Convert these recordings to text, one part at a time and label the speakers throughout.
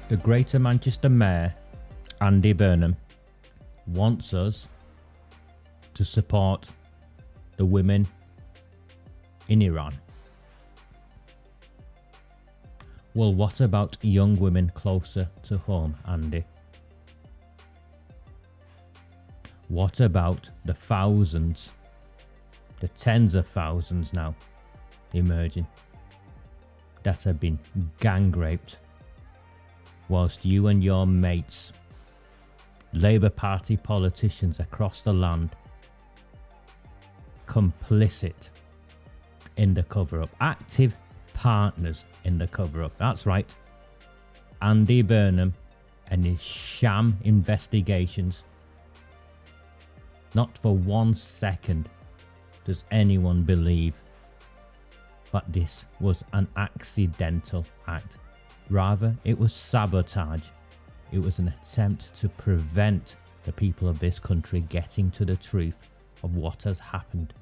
Speaker 1: The Greater Manchester Mayor, Andy Burnham, wants us to support the women in Iran. Well, what about young women closer to home, Andy? What about the thousands, the tens of thousands now emerging that have been gang raped whilst you and your mates, Labour Party politicians across the land, complicit in the cover-up, active partners in the cover-up? That's right, Andy Burnham and his sham investigations. Not for 1 second does anyone believe that this was an accidental act. Rather, it was sabotage. It was an attempt to prevent the people of this country getting to the truth of what has happened.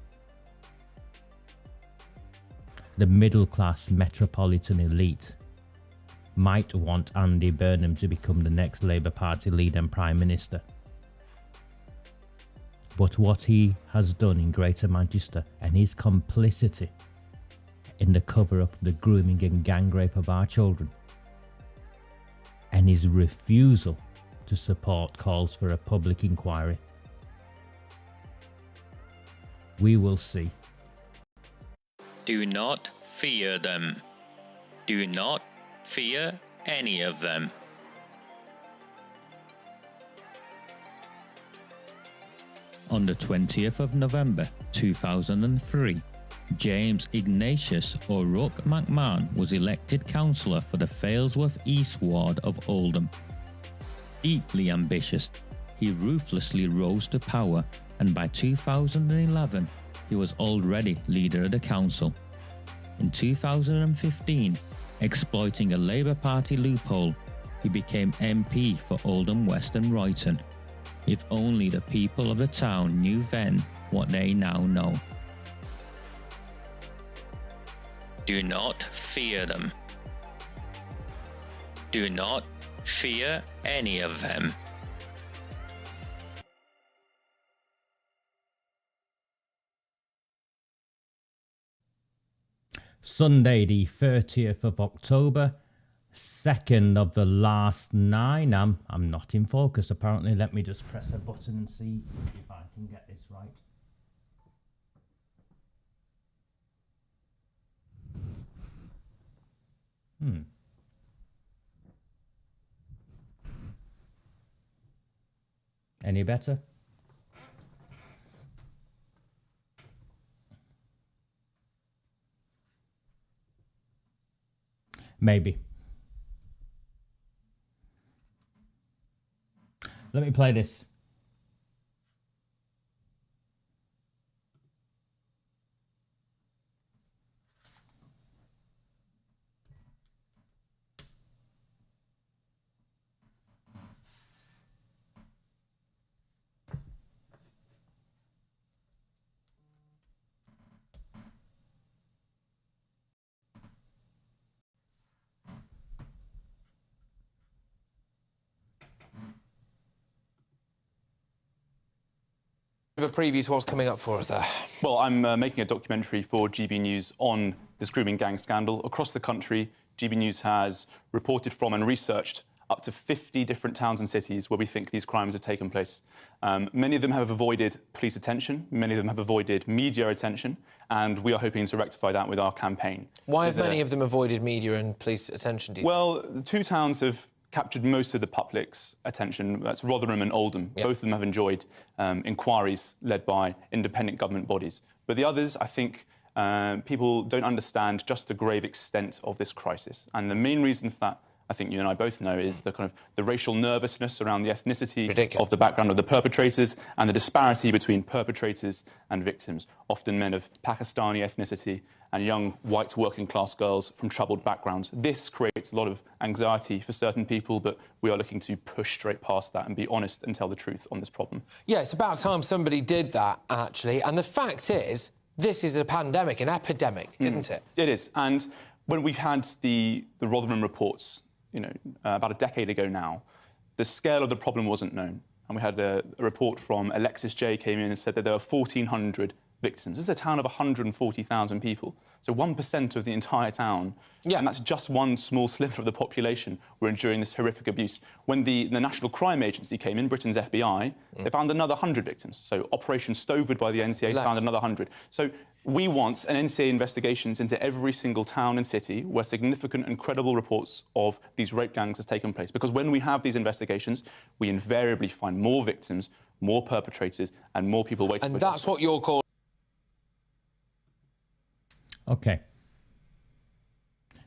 Speaker 1: The middle-class metropolitan elite might want Andy Burnham to become the next Labour Party leader and Prime Minister. But what he has done in Greater Manchester and his complicity in the cover-up of the grooming and gang rape of our children, and his refusal to support calls for a public inquiry, we will see.
Speaker 2: Do not fear them. Do not fear any of them. On the 20th of November 2003, James Ignatius O'Rourke McMahon was elected councillor for the Failsworth East Ward of Oldham. Deeply ambitious, he ruthlessly rose to power, and by 2011, he was already leader of the council. In 2015, exploiting a Labour Party loophole, he became MP for Oldham West and Royton. If only the people of the town knew then what they now know. Do not fear them. Do not fear any of them.
Speaker 1: Sunday, the 30th of October, second of the last 9. I'm not in focus apparently. Let me just press a button and see if I can get this right. Any better? Maybe. Let me play this.
Speaker 3: A preview to what's coming up for us there.
Speaker 4: Well, I'm making a documentary for GB News on this grooming gang scandal. Across the country, GB News has reported from and researched up to 50 different towns and cities where we think these crimes have taken place. Many of them have avoided police attention, many of them have avoided media attention, and we are hoping to rectify that with our campaign.
Speaker 3: Why have many of them avoided media and police attention, do you think?
Speaker 4: Well, the two towns have captured most of the public's attention. That's Rotherham and Oldham. Yep. Both of them have enjoyed inquiries led by independent government bodies. But the others, I think, people don't understand just the grave extent of this crisis. And the main reason for that, I think you and I both know, is the kind of the racial nervousness around the ethnicity of the background of the perpetrators and the disparity between perpetrators and victims, often men of Pakistani ethnicity and young white working class girls from troubled backgrounds. This creates a lot of anxiety for certain people, but we are looking to push straight past that and be honest and tell the truth on this problem. Yeah,
Speaker 3: it's about time somebody did that, actually. And the fact is, this is a pandemic, an epidemic, isn't it?
Speaker 4: It is. And when we had the Rotherham reports about a decade ago now, the scale of the problem wasn't known. And we had a report from Alexis J came in and said that there were 1,400 victims. This is a town of 140,000 people. So 1% of the entire town, and that's just one small sliver of the population, were enduring this horrific abuse. When the National Crime Agency came in, Britain's FBI, they found another 100 victims. So Operation Stowford by the NCA found another 100. So we want an NCA investigations into every single town and city where significant and credible reports of these rape gangs has taken place. Because when we have these investigations, we invariably find more victims, more perpetrators, and more people waiting for justice.
Speaker 3: And that's what you're calling...
Speaker 1: Okay.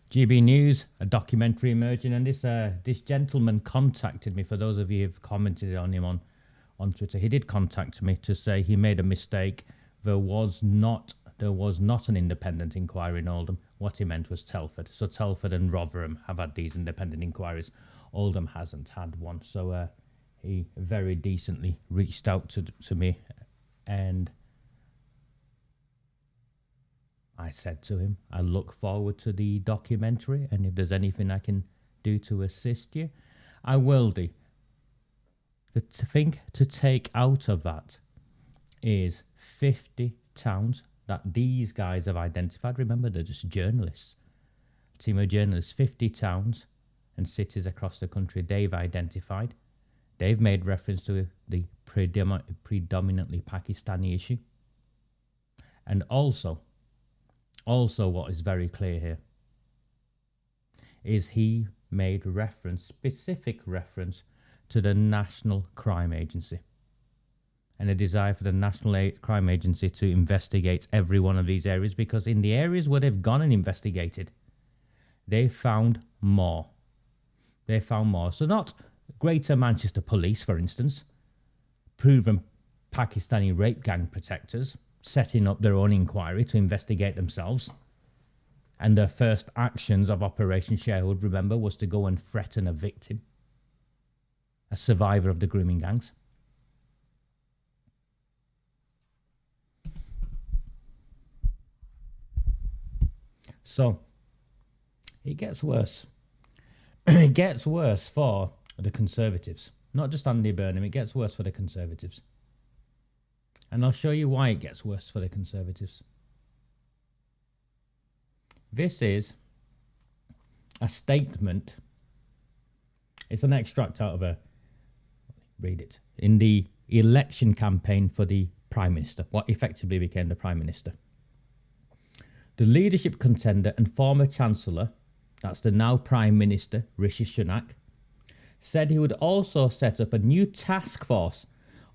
Speaker 1: GB News, a documentary emerging, and this gentleman contacted me. For those of you who've commented on him on Twitter, he did contact me to say he made a mistake. There was not an independent inquiry in Oldham. What he meant was Telford. So Telford and Rotherham have had these independent inquiries. Oldham hasn't had one. So he very decently reached out to me, and I said to him, I look forward to the documentary, and if there's anything I can do to assist you, I will do. The thing to take out of that is 50 towns that these guys have identified. Remember, they're just journalists. A team of journalists, 50 towns and cities across the country they've identified. They've made reference to the predominantly Pakistani issue. And also what is very clear here is he made specific reference to the National Crime Agency and a desire for the National Crime Agency to investigate every one of these areas, because in the areas where they've gone and investigated, they found more. So not Greater Manchester Police, for instance, proven Pakistani rape gang protectors, setting up their own inquiry to investigate themselves. And their first actions of Operation Sharehood, remember, was to go and threaten a victim, a survivor of the grooming gangs. So, it gets worse. It gets worse for the Conservatives. Not just Andy Burnham, it gets worse for the Conservatives. And I'll show you why it gets worse for the Conservatives. This is a statement. It's an extract out of read it, in the election campaign for the Prime Minister, what effectively became the Prime Minister. The leadership contender and former Chancellor, that's the now Prime Minister, Rishi Sunak, said he would also set up a new task force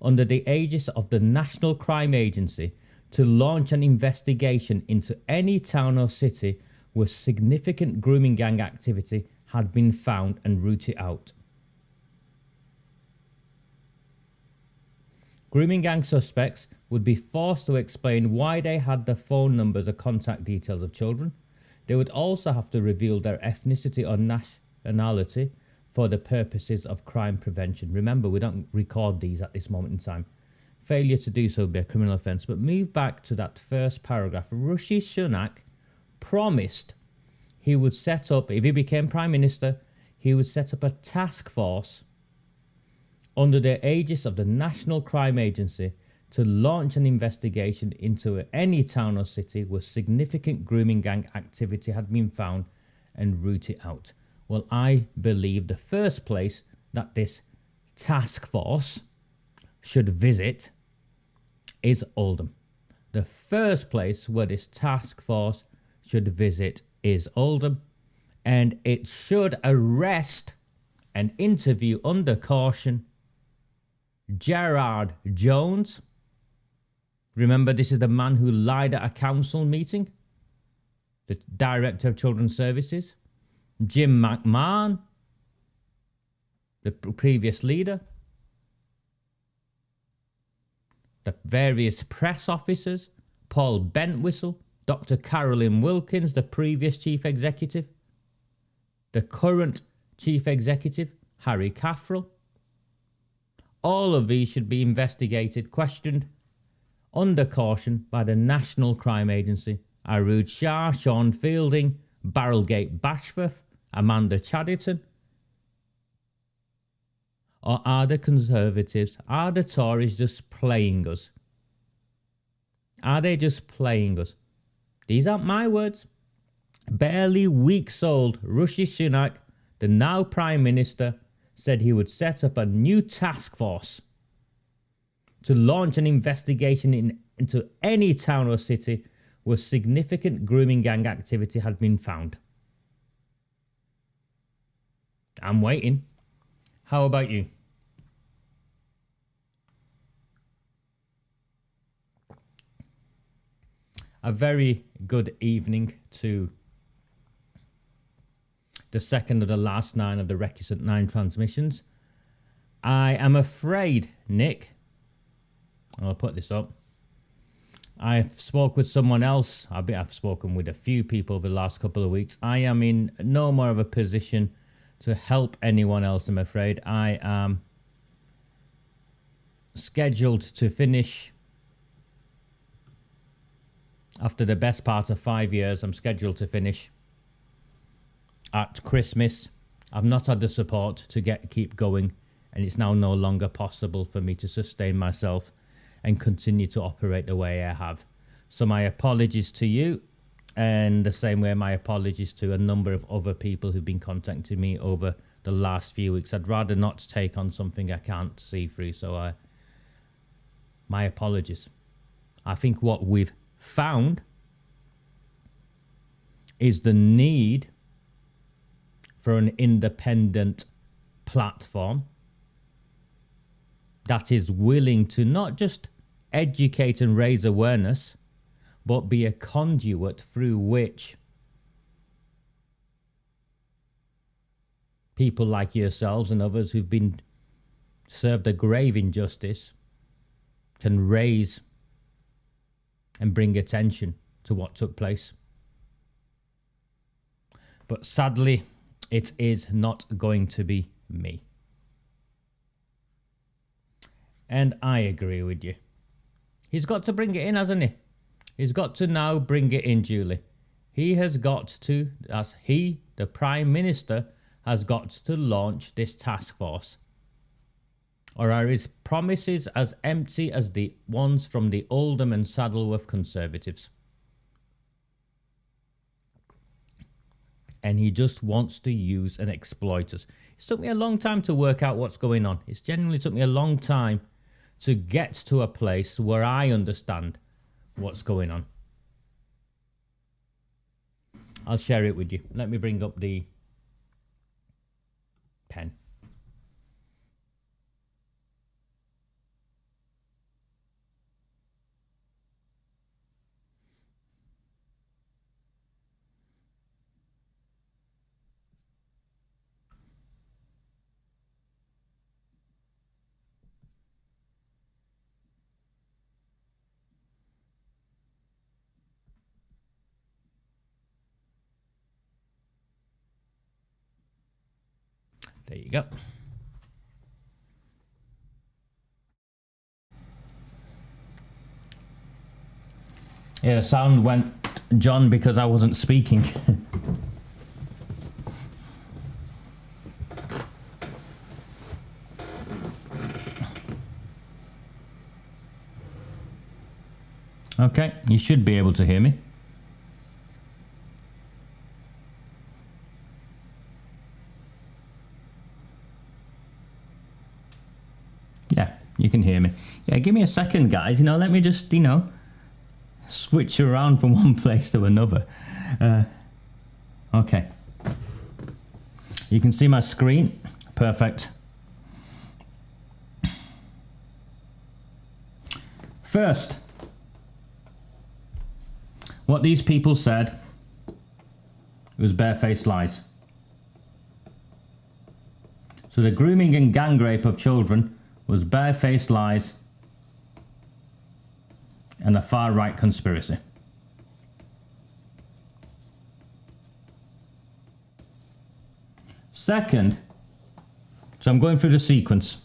Speaker 1: under the aegis of the National Crime Agency to launch an investigation into any town or city where significant grooming gang activity had been found and root it out. Grooming gang suspects would be forced to explain why they had the phone numbers or contact details of children. They would also have to reveal their ethnicity or nationality for the purposes of crime prevention. Remember, we don't record these at this moment in time. Failure to do so would be a criminal offence. But move back to that first paragraph. Rishi Sunak promised he would set up, if he became Prime Minister, he would set up a task force under the aegis of the National Crime Agency to launch an investigation into any town or city where significant grooming gang activity had been found and root it out. Well, I believe the first place that this task force should visit is Oldham. The first place where this task force should visit is Oldham, and it should arrest and interview under caution Gerard Jones. Remember, this is the man who lied at a council meeting, the Director of Children's Services. Jim McMahon, the previous leader. The various press officers, Paul Bentwhistle, Dr. Carolyn Wilkins, the previous chief executive. The current chief executive, Harry Caffrell. All of these should be investigated, questioned, under caution by the National Crime Agency. Arood Shah, Sean Fielding, Barrelgate Bashforth, Amanda Chadderton, Or are the Conservatives, are the Tories just playing us? Are they just playing us? These aren't my words. Barely weeks old, Rishi Sunak, the now Prime Minister, said he would set up a new task force to launch an investigation into any town or city where significant grooming gang activity had been found. I'm waiting. How about you? A very good evening to the second of the last 9 of the Recusant 9 transmissions. I am afraid, Nick, I'll put this up. I've spoke with someone else. I've spoken with a few people over the last couple of weeks. I am in no more of a position to help anyone else, I'm afraid. I am scheduled to finish after the best part of 5 years. I'm scheduled to finish at Christmas. I've not had the support to keep going, and it's now no longer possible for me to sustain myself and continue to operate the way I have. So my apologies to you, and the same way my apologies to a number of other people who've been contacting me over the last few weeks. I'd rather not take on something I can't see through, so my apologies. I think what we've found is the need for an independent platform that is willing to not just educate and raise awareness, but be a conduit through which people like yourselves and others who've been served a grave injustice can raise and bring attention to what took place. But sadly, it is not going to be me. And I agree with you. He's got to bring it in, hasn't he? He's got to now bring it in, Julie. He has got to, as he, the Prime Minister, has got to launch this task force. Or are his promises as empty as the ones from the Oldham and Saddleworth Conservatives? And he just wants to use and exploit us. It took me a long time to work out what's going on. It's genuinely took me a long time to get to a place where I understand what's going on. I'll share it with you. Let me bring up the pen. There you go. Yeah, the sound went, John, because I wasn't speaking. Okay, you should be able to hear me. Yeah, you can hear me. Yeah, give me a second, guys. Let me just, switch around from one place to another. Okay. You can see my screen. Perfect. First, what these people said was barefaced lies. So the grooming and gang rape of children was barefaced lies and a far-right conspiracy. Second, so I'm going through the sequence.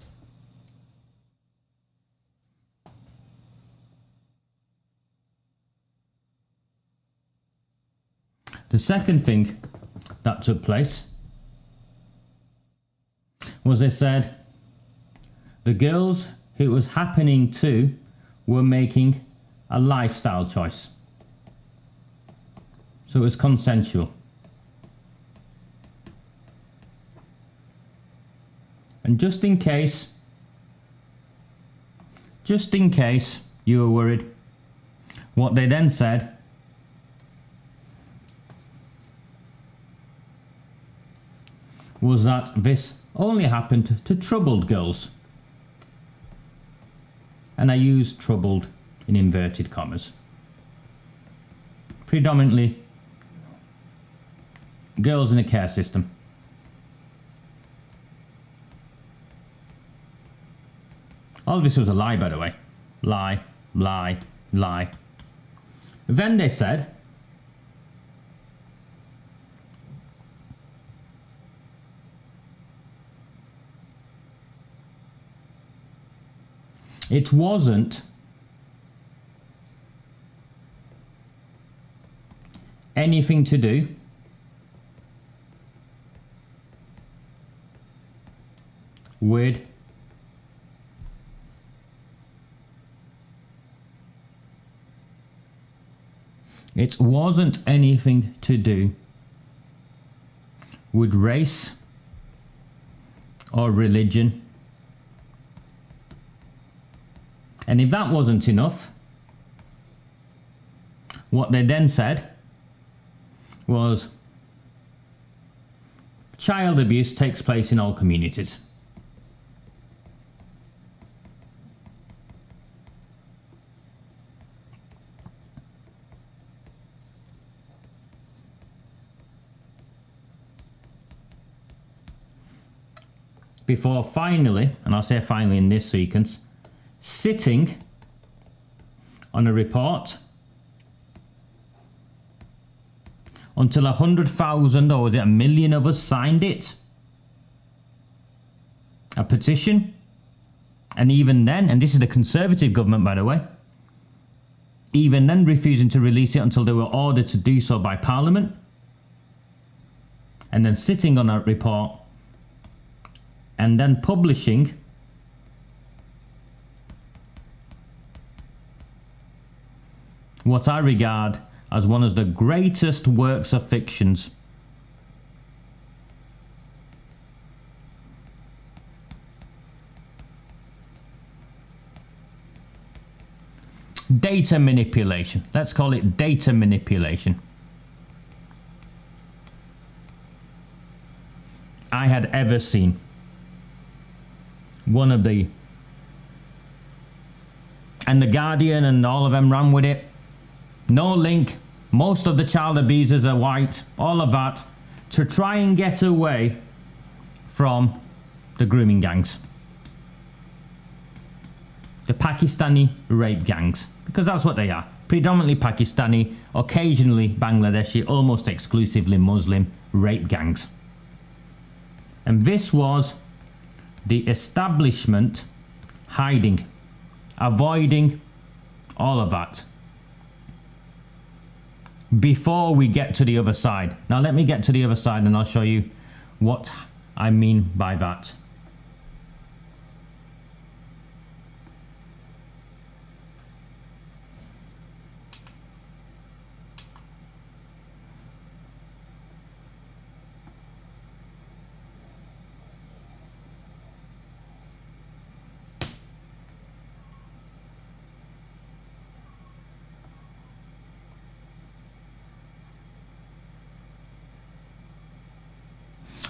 Speaker 1: The second thing that took place was they said the girls who it was happening to were making a lifestyle choice. So it was consensual. And just in case you were worried, what they then said was that this only happened to troubled girls. And I use troubled in inverted commas. Predominantly girls in a care system. All of this was a lie, by the way. Lie, lie, lie. Then they said it wasn't anything to do with race or religion. And if that wasn't enough, what they then said was child abuse takes place in all communities. Before finally, and I'll say finally in this sequence, sitting on a report until 100,000 or was it 1 million of us signed it. A petition. And even then, and this is the Conservative government by the way, even then refusing to release it until they were ordered to do so by Parliament. And then sitting on that report and then publishing what I regard as one of the greatest works of fictions. Data manipulation. Let's call it data manipulation. I had ever seen. One of the, and the Guardian and all of them ran with it. No link. Most of the child abusers are white. All of that to try and get away from the grooming gangs. The Pakistani rape gangs. Because that's what they are. Predominantly Pakistani, occasionally Bangladeshi, almost exclusively Muslim rape gangs. And this was the establishment hiding, avoiding all of that. Before we get to the other side. Now let me get to the other side and I'll show you what I mean by that.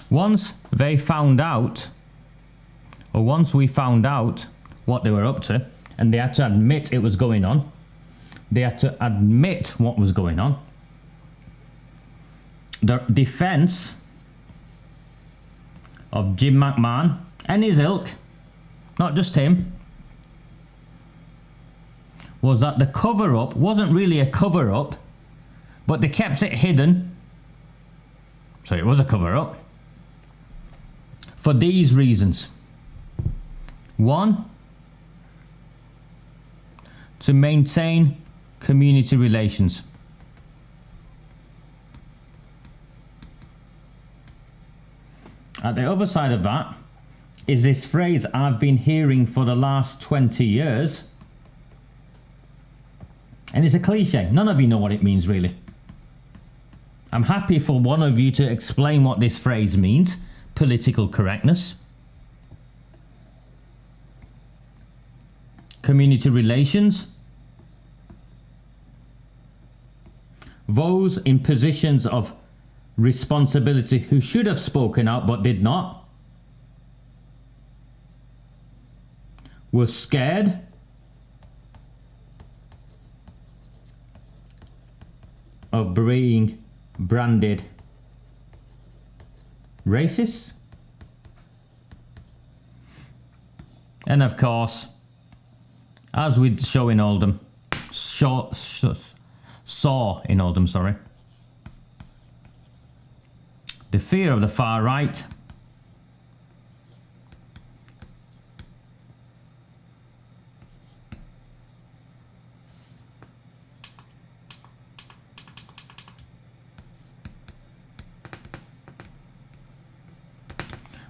Speaker 1: Once they found out, or once we found out what they were up to, and they had to admit it was going on, they had to admit what was going on, the defense of Jim McMahon and his ilk, not just him, was that the cover-up wasn't really a cover-up, but they kept it hidden, so it was a cover-up. For these reasons. One, to maintain community relations. At the other side of that, is this phrase I've been hearing for the last 20 years. And it's a cliche. None of you know what it means, really. I'm happy for one of you to explain what this phrase means. Political correctness. Community relations. Those in positions of responsibility who should have spoken out but did not were scared of being branded racist. And of course, as we saw in Oldham, the fear of the far right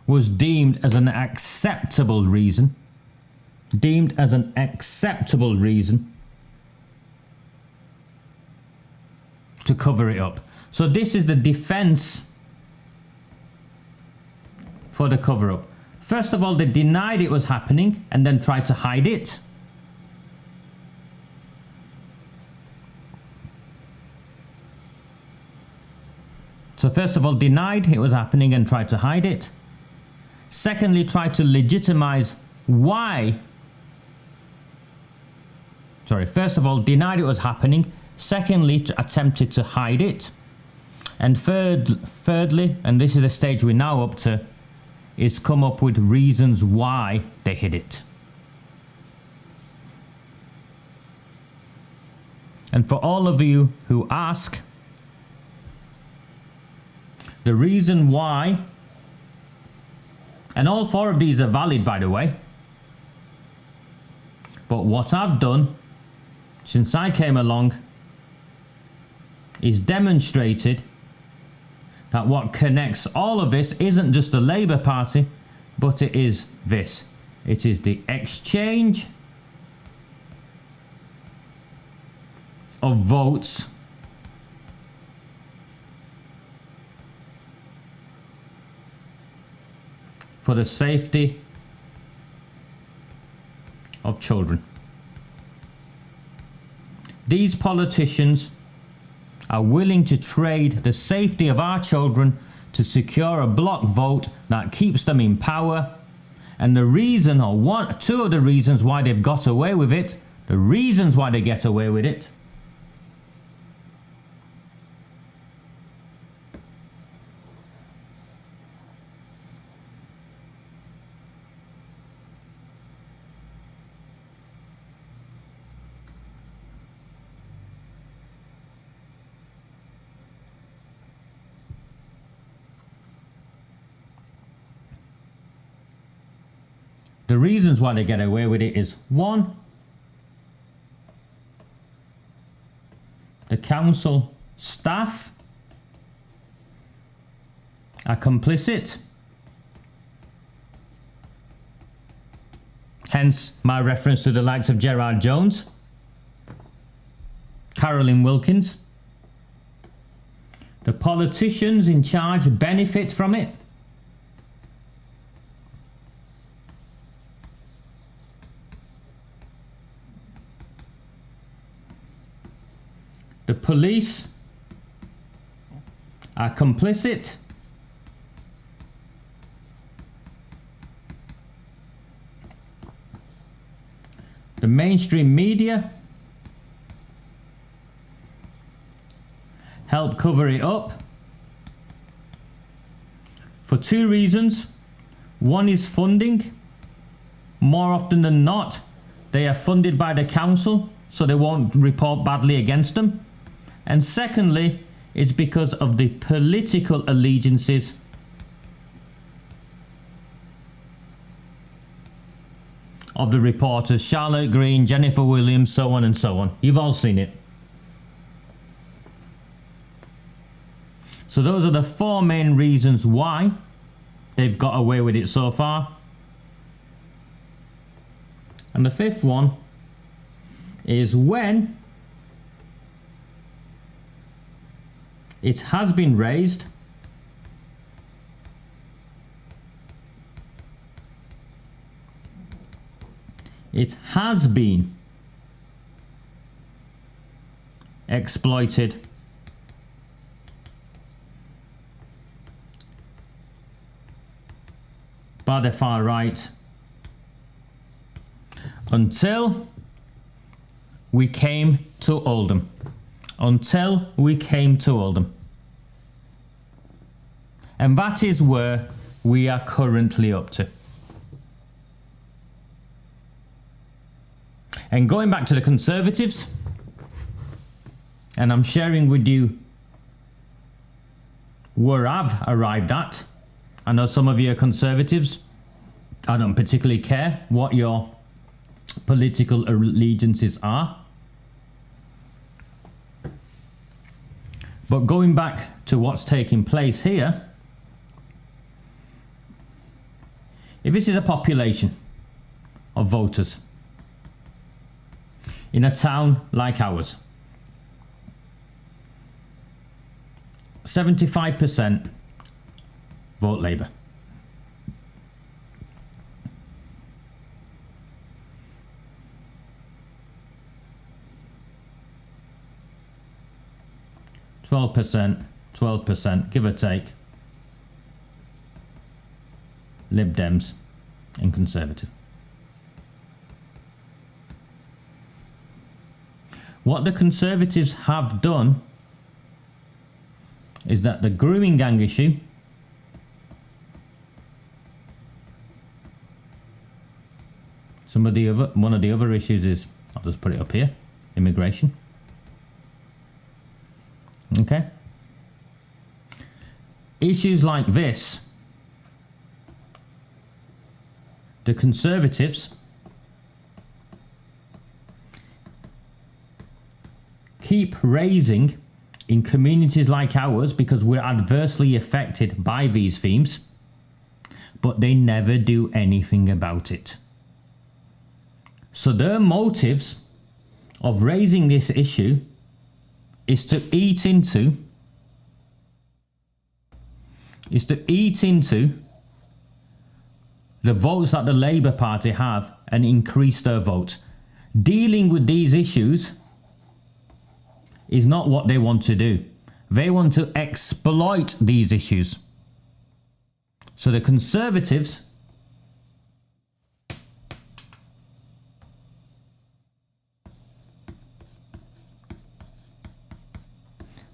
Speaker 1: was deemed as an acceptable reason. To cover it up. So this is the defense for the cover up. First of all, they denied it was happening and then tried to hide it. So first of all, denied it was happening and tried to hide it. Secondly, tried to legitimize why. First of all, denied it was happening. Secondly, attempted to hide it. And thirdly, and this is the stage we're now up to, is come up with reasons why they hid it. And for all of you who ask, the reason why, and all four of these are valid, by the way, but what I've done since I came along is demonstrated that what connects all of this isn't just the Labour Party, but it is this. It is the exchange of votes for the safety of children. These politicians are willing to trade the safety of our children to secure a block vote that keeps them in power. And the reason, or two of the reasons why they've got away with it, the reasons why they get away with it, the reasons why they get away with it is, one, the council staff are complicit. Hence my reference to the likes of Gerard Jones, Carolyn Wilkins. The politicians in charge benefit from it. The police are complicit. The mainstream media help cover it up for two reasons. One is funding. More often than not, they are funded by the council, so they won't report badly against them. And secondly, is because of the political allegiances of the reporters, Charlotte Green, Jennifer Williams, so on and so on. You've all seen it. So those are the four main reasons why they've got away with it so far. And the fifth one is when it has been raised exploited by the far right until we came to Oldham. Until we came to Oldham. And that is where we are currently up to. And going back to the Conservatives, and I'm sharing with you where I've arrived at. I know some of you are Conservatives. I don't particularly care what your political allegiances are. But going back to what's taking place here, if this is a population of voters in a town like ours, 75% vote Labour. Twelve percent, give or take, Lib Dems and Conservative. What the Conservatives have done is that the grooming gang issue one of the other issues is, I'll just put it up here, immigration. Okay. Issues like this, the Conservatives keep raising in communities like ours because we're adversely affected by these themes, but they never do anything about it. So their motives of raising this issue is to eat into the votes that the Labour Party have and increase their vote. Dealing with these issues is not what they want to do. They want to exploit these issues. So the Conservatives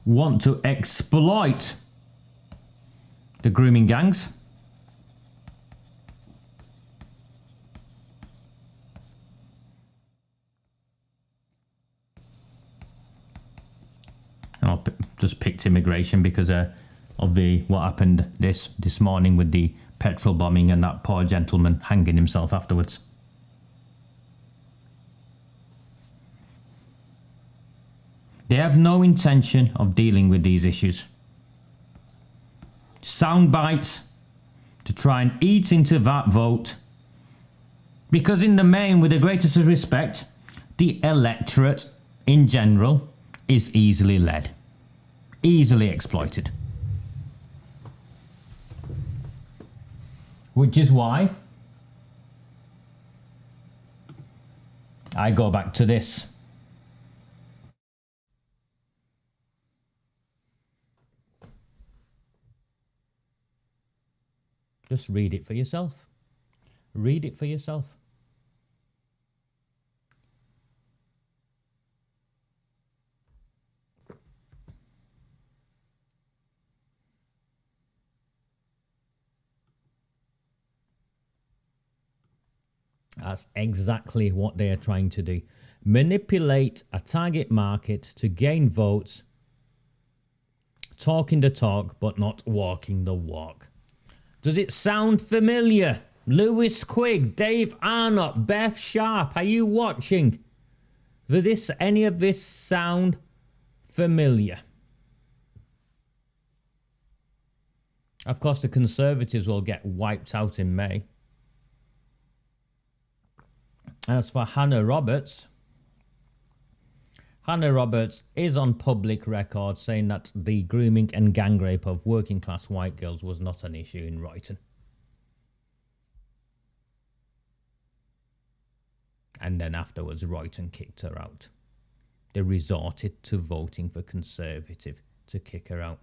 Speaker 1: want to exploit the grooming gangs. And I'll just picked immigration because of what happened this morning with the petrol bombing and that poor gentleman hanging himself afterwards. They have no intention of dealing with these issues. Sound bites to try and eat into that vote, because in the main, with the greatest of respect, the electorate in general is easily led, easily exploited. Which is why I go back to this. Just read it for yourself. Read it for yourself. That's exactly what they are trying to do. Manipulate a target market to gain votes, talking the talk but not walking the walk. Does it sound familiar? Lewis Quigg, Dave Arnott, Beth Sharp, are you watching? Does any of this sound familiar? Of course, the Conservatives will get wiped out in May. As for Hannah Roberts is on public record saying that the grooming and gang rape of working class white girls was not an issue in Royton. And then afterwards, Royton kicked her out. They resorted to voting for Conservative to kick her out.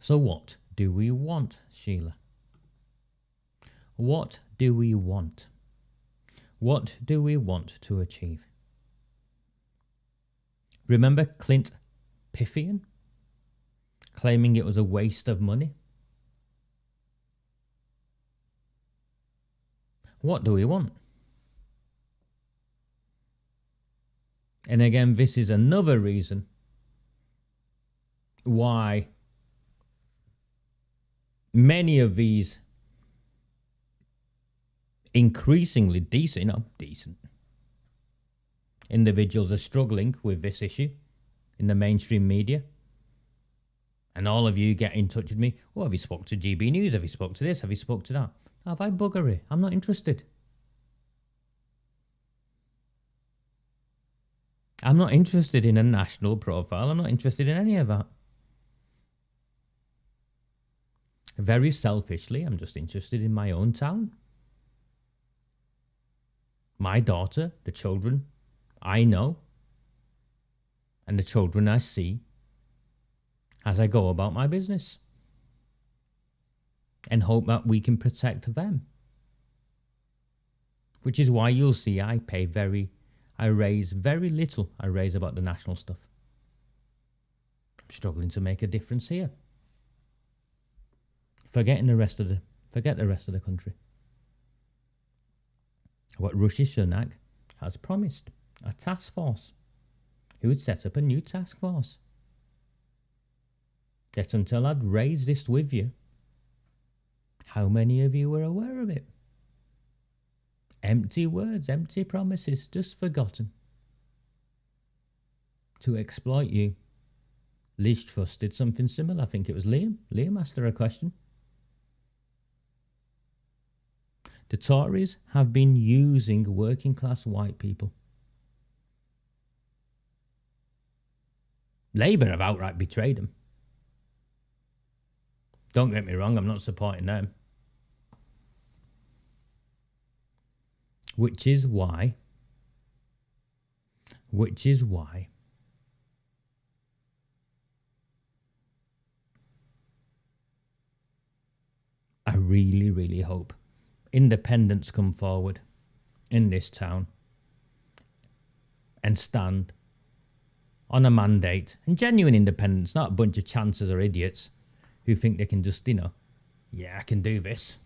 Speaker 1: So what do we want, Sheila? What do we want? What do we want to achieve? Remember Clint Piffian claiming it was a waste of money? What do we want? And again, this is another reason why many of these increasingly decent individuals are struggling with this issue in the mainstream media. And all of you get in touch with me. Oh, have you spoke to GB News? Have you spoke to this? Have you spoke to that? Have I buggery? I'm not interested. I'm not interested in a national profile. I'm not interested in any of that. Very selfishly, I'm just interested in my own town. My daughter, the children I know, and the children I see as I go about my business. And hope that we can protect them. Which is why you'll see I raise very little. I raise about the national stuff. I'm struggling to make a difference here. Forget the rest of the country. What Rishi Sunak has promised, a task force. He would set up a new task force. Yet until I'd raised this with you, how many of you were aware of it? Empty words, empty promises, just forgotten. To exploit you. Liz Truss did something similar. I think it was Liam. Liam asked her a question. The Tories have been using working class white people. Labour have outright betrayed them. Don't get me wrong, I'm not supporting them. Which is why I really, really hope independents come forward in this town and stand on a mandate, and genuine independence, not a bunch of chancers or idiots who think they can just, yeah, I can do this.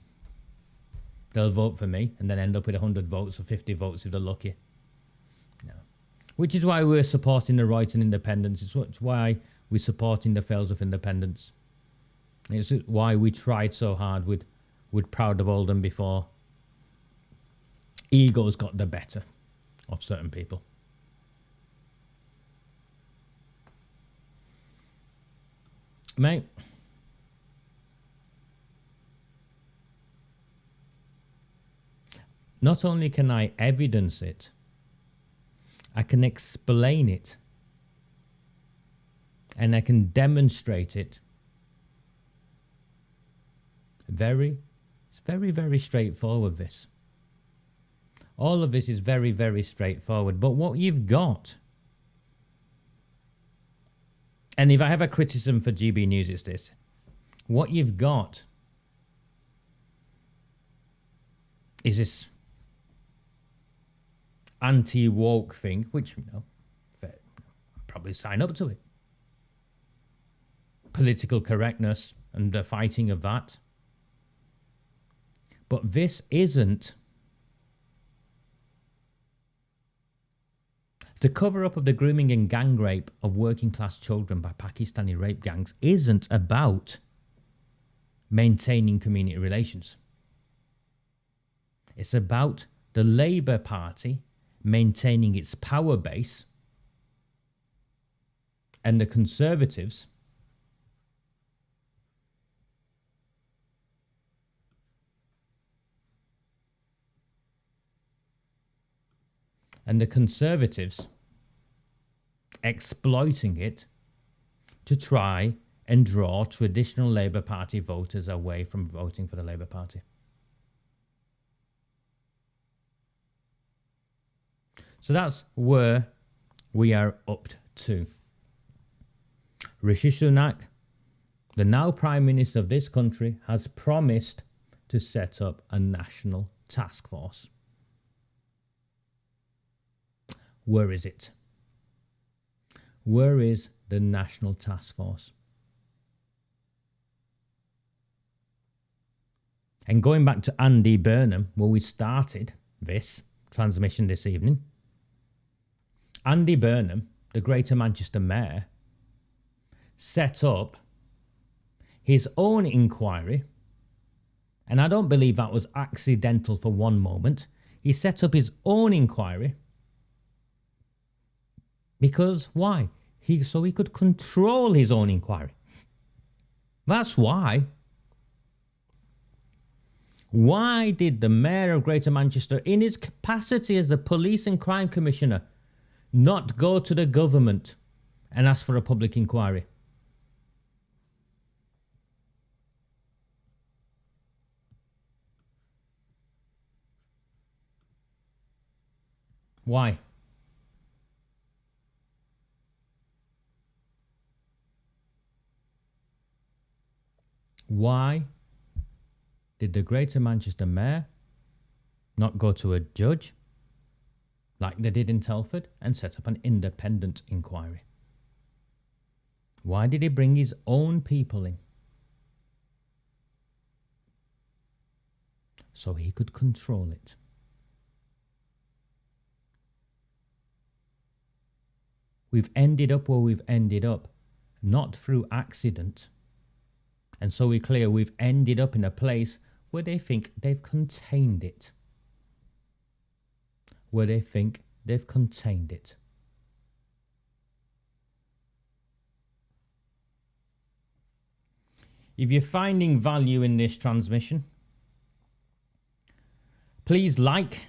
Speaker 1: They'll vote for me and then end up with 100 votes or 50 votes if they're lucky. No. Which is why we're supporting the Royton independence. It's why we're supporting the Failsworth independence. It's why we tried so hard with Proud of Oldham before egos got the better of certain people. Mate, not only can I evidence it, I can explain it, and I can demonstrate it. It's very, very straightforward, this. All of this is very, very straightforward. But what you've got, and if I have a criticism for GB News, it's this. What you've got is this anti-woke thing, which, I'll probably sign up to it. Political correctness and the fighting of that. But this isn't the cover-up of the grooming and gang rape of working-class children by Pakistani rape gangs isn't about maintaining community relations. It's about the Labour Party maintaining its power base and the Conservatives and the Conservatives exploiting it to try and draw traditional Labour Party voters away from voting for the Labour Party. So that's where we are up to. Rishi Sunak, the now Prime Minister of this country, has promised to set up a national task force. Where is it? Where is the national task force? And going back to Andy Burnham, where we started this transmission this evening, Andy Burnham, the Greater Manchester Mayor, set up his own inquiry, and I don't believe that was accidental for one moment. He set up his own inquiry because why? So he could control his own inquiry. That's why. Why did the Mayor of Greater Manchester, in his capacity as the Police and Crime Commissioner, not go to the government and ask for a public inquiry? Why? Why did the Greater Manchester Mayor not go to a judge like they did in Telford and set up an independent inquiry? Why did he bring his own people in? So he could control it. We've ended up where we've ended up, not through accident. And so we're clear we've ended up in a place where they think they've contained it. Where they think they've contained it. If you're finding value in this transmission, please like.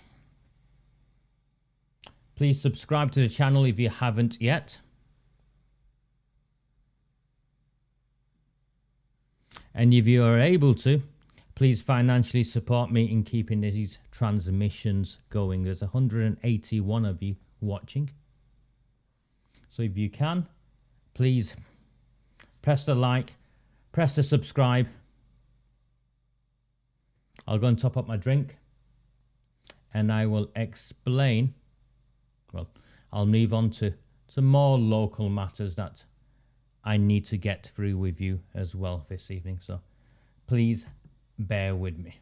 Speaker 1: Please subscribe to the channel if you haven't yet. And if you are able to, please financially support me in keeping these transmissions going. There's 181 of you watching. So if you can, please press the like, press the subscribe. I'll go and top up my drink and I will explain. Well, I'll move on to some more local matters that I need to get through with you as well this evening. So please bear with me.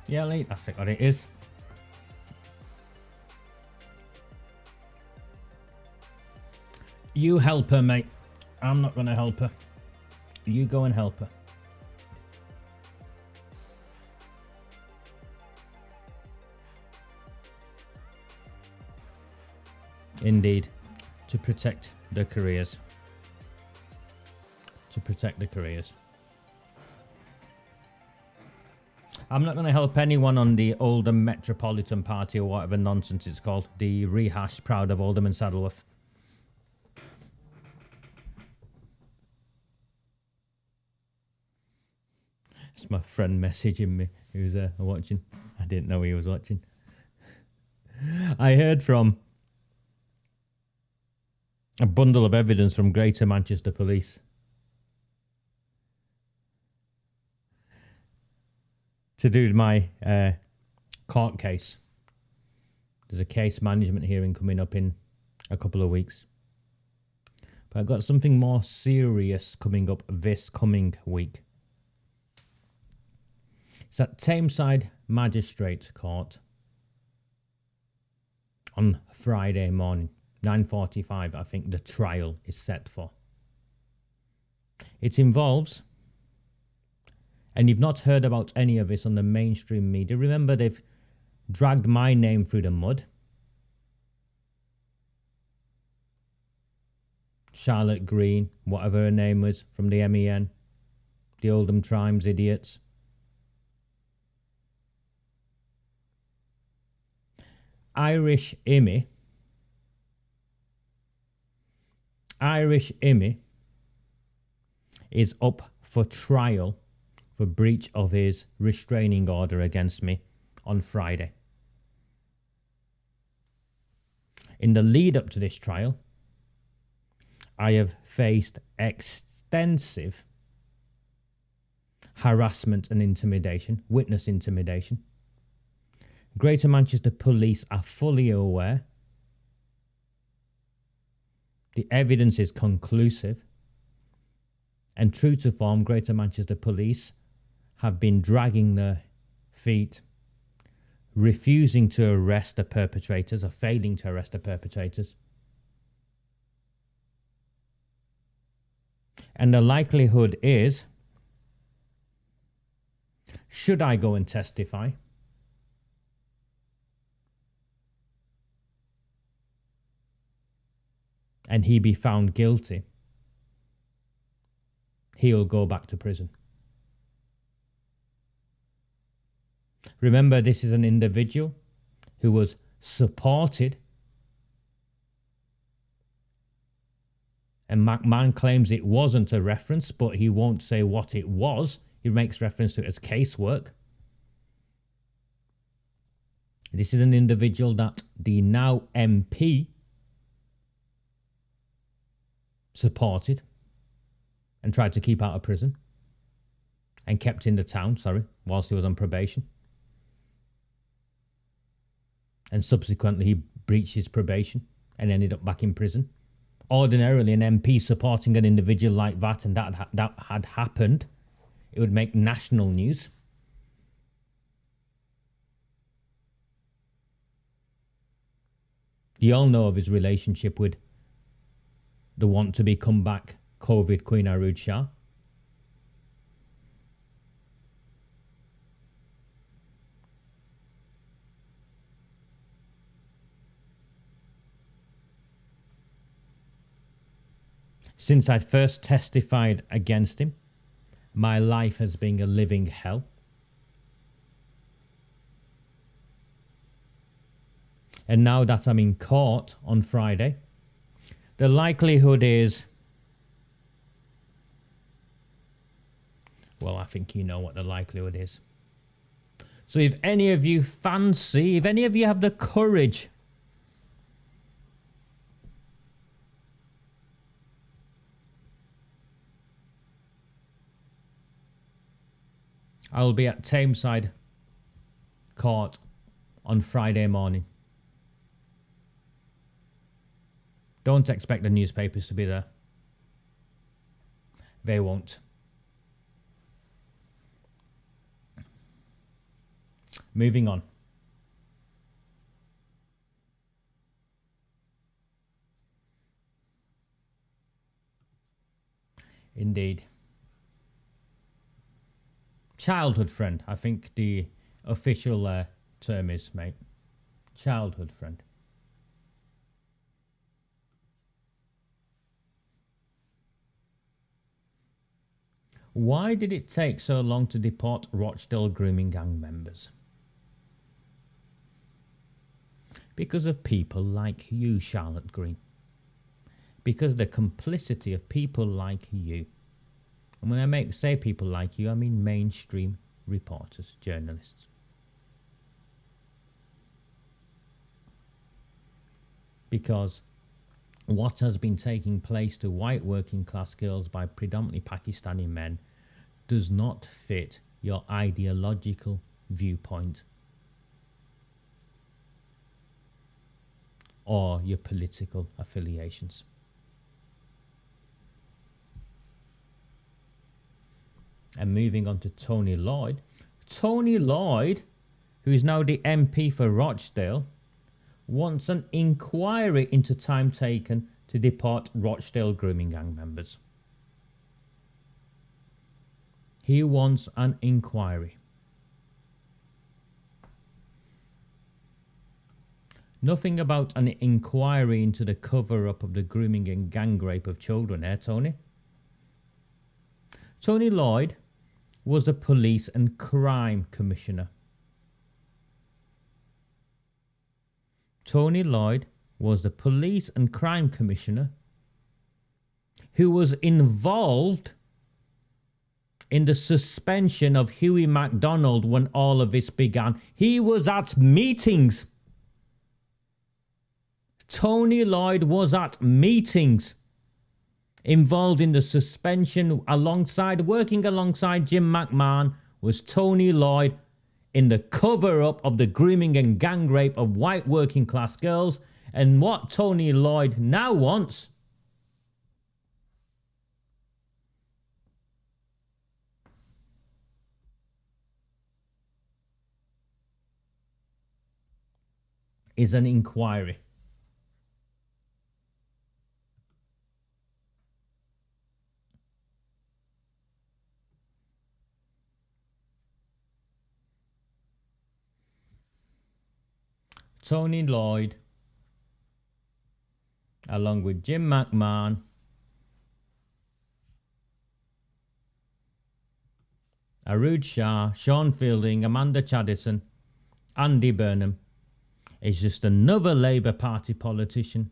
Speaker 1: Yeah, Lee, that's what it is. You help her, mate. I'm not going to help her. You go and help her. Indeed. To protect the careers. To protect the careers. I'm not going to help anyone on the Oldham Metropolitan Party or whatever nonsense it's called. The rehashed Proud of Oldham and Saddleworth. It's my friend messaging me who's watching. I didn't know he was watching. I heard from a bundle of evidence from Greater Manchester Police. To do with my court case. There's a case management hearing coming up in a couple of weeks. But I've got something more serious coming up this coming week. It's at Tameside Magistrates Court on Friday morning, 9:45. I think the trial is set for. It involves, and you've not heard about any of this on the mainstream media. Remember, they've dragged my name through the mud. Charlotte Green, whatever her name was, from the MEN. The Oldham Times idiots. Irish Immy is up for trial for breach of his restraining order against me on Friday. In the lead up to this trial, I have faced extensive harassment and intimidation, witness intimidation. Greater Manchester Police are fully aware. The evidence is conclusive. And true to form, Greater Manchester Police have been dragging their feet, refusing to arrest the perpetrators or failing to arrest the perpetrators. And the likelihood is, should I go and testify, and he be found guilty, he'll go back to prison. Remember, this is an individual who was supported, and McMahon claims it wasn't a reference, but he won't say what it was. He makes reference to it as casework. This is an individual that the now MP supported and tried to keep out of prison and kept in the town, whilst he was on probation. And subsequently he breached his probation and ended up back in prison. Ordinarily, an MP supporting an individual like that, and that had happened, it would make national news. You all know of his relationship with the want-to-be comeback COVID Queen Arud Shah. Since I first testified against him, my life has been a living hell. And now that I'm in court on Friday, the likelihood is, well, I think you know what the likelihood is. So if any of you fancy, if any of you have the courage I'll be at Tameside Court on Friday morning. Don't expect the newspapers to be there. They won't. Moving on. Indeed. Childhood friend, I think the official term is, mate. Childhood friend. Why did it take so long to deport Rochdale grooming gang members? Because of people like you, Charlotte Green. Because of the complicity of people like you. And when I say people like you, I mean mainstream reporters, journalists. Because what has been taking place to white working class girls by predominantly Pakistani men does not fit your ideological viewpoint or your political affiliations. And moving on to Tony Lloyd. Tony Lloyd, who is now the MP for Rochdale, wants an inquiry into time taken to deport Rochdale grooming gang members. He wants an inquiry. Nothing about an inquiry into the cover-up of the grooming and gang rape of children, eh, Tony? Tony Lloyd was the Police and Crime Commissioner. Tony Lloyd was the Police and Crime Commissioner who was involved in the suspension of Hughie MacDonald when all of this began. He was at meetings. Tony Lloyd was at meetings involved in the suspension working alongside Jim McMahon was Tony Lloyd in the cover-up of the grooming and gang rape of white working class girls. And what Tony Lloyd now wants is an inquiry. Tony Lloyd, along with Jim McMahon, Arood Shah, Sean Fielding, Amanda Chadderton, Andy Burnham, is just another Labour Party politician.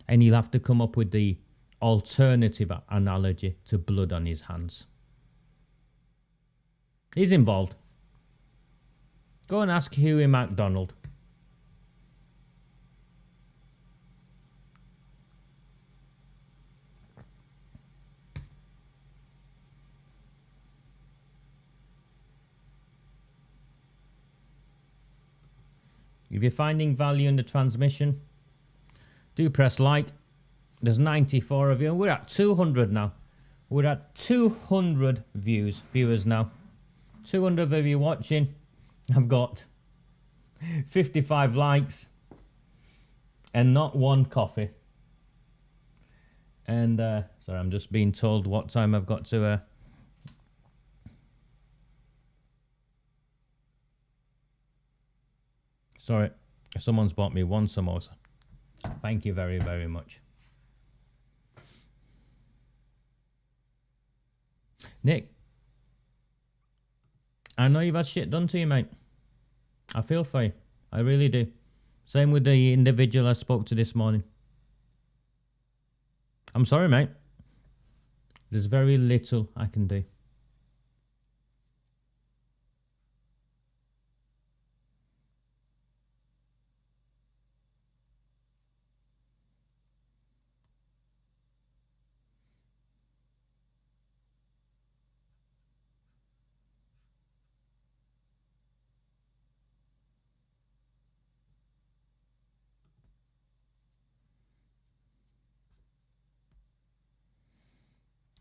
Speaker 1: And he'll have to come up with the alternative analogy to blood on his hands. He's involved. Go and ask Hughie MacDonald. If you're finding value in the transmission, do press like. There's 94 of you. We're at 200 now. We're at 200 viewers now. 200 of you watching. I've got 55 likes and not one coffee. And sorry, I'm just being told what time I've got to sorry, someone's bought me one samosa. Thank you very, very much. Nick, I know you've had shit done to you, mate. I feel for you. I really do. Same with the individual I spoke to this morning. I'm sorry, mate. There's very little I can do.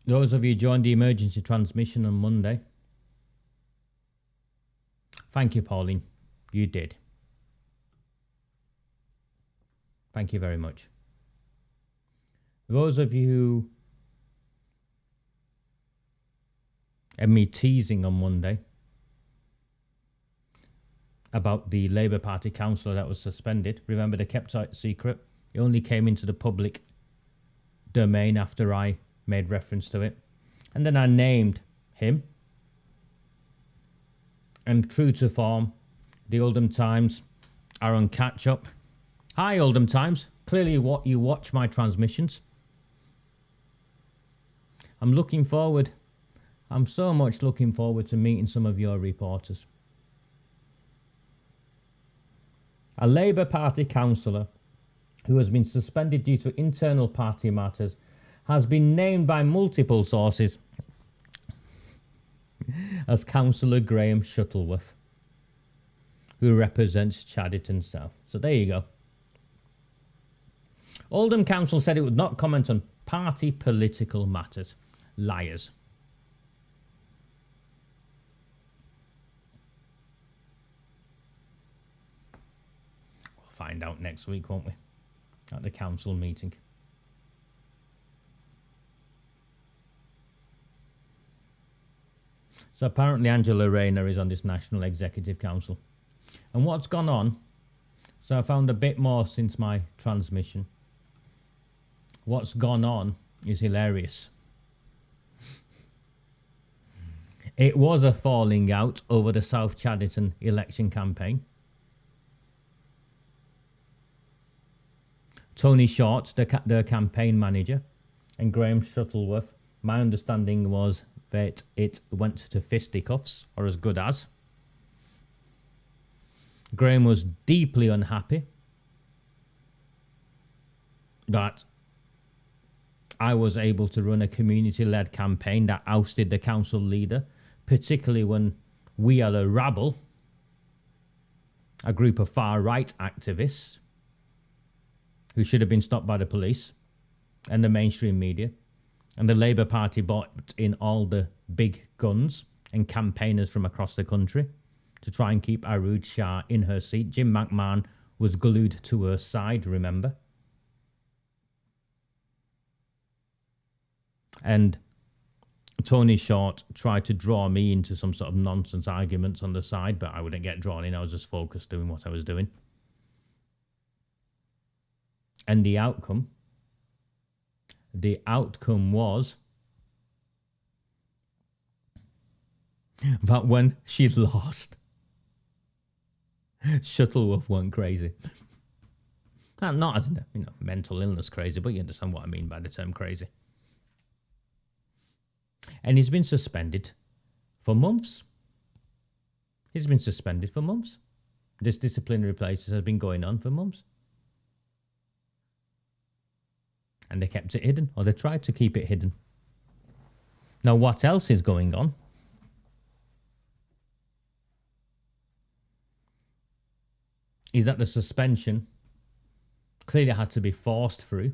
Speaker 1: Those of you who joined the emergency transmission on Monday, Thank you, Pauline. You did. Thank you very much. Those of you who had me teasing on Monday about the Labour Party councillor that was suspended, remember they kept it secret. It only came into the public domain after I made reference to it. And then I named him. And true to form, the Oldham Times are on catch-up. Hi, Oldham Times. Clearly what you watch my transmissions. I'm looking forward. I'm so much looking forward to meeting some of your reporters. A Labour Party councillor who has been suspended due to internal party matters has been named by multiple sources as Councillor Graham Shuttleworth, who represents Chadderton South. So there you go. Oldham Council said it would not comment on party political matters. Liars. We'll find out next week, won't we? At the council meeting. So apparently Angela Rayner is on this National Executive Council. And what's gone on, so I found a bit more since my transmission. What's gone on is hilarious. It was a falling out over the South Chadderton election campaign. Tony Short, the campaign manager, and Graham Shuttleworth, my understanding was that it went to fisticuffs, or as good as. Graham was deeply unhappy that I was able to run a community-led campaign that ousted the council leader, particularly when we are a rabble, a group of far-right activists who should have been stopped by the police and the mainstream media. And the Labour Party brought in all the big guns and campaigners from across the country to try and keep Arooj Shah in her seat. Jim McMahon was glued to her side, remember? And Tony Short tried to draw me into some sort of nonsense arguments on the side, but I wouldn't get drawn in. I was just focused doing what I was doing. And the outcome was that when she lost, Shuttleworth went crazy. Not as in a, mental illness crazy, but you understand what I mean by the term crazy. And he's been suspended for months. He's been suspended for months. This disciplinary process has been going on for months. And they kept it hidden, or they tried to keep it hidden. Now, what else is going on? Is that the suspension clearly had to be forced through.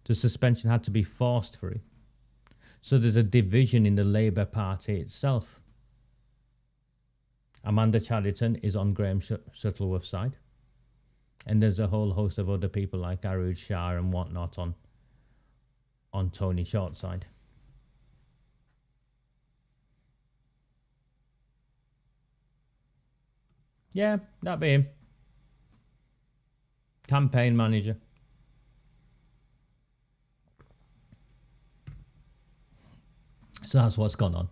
Speaker 1: The suspension had to be forced through. So there's a division in the Labour Party itself. Amanda Chadderton is on Graham Shuttleworth's side. And there's a whole host of other people like Arooj Shah and whatnot on Tony Short's side. Yeah, that'd be him. Campaign manager. So that's what's gone on.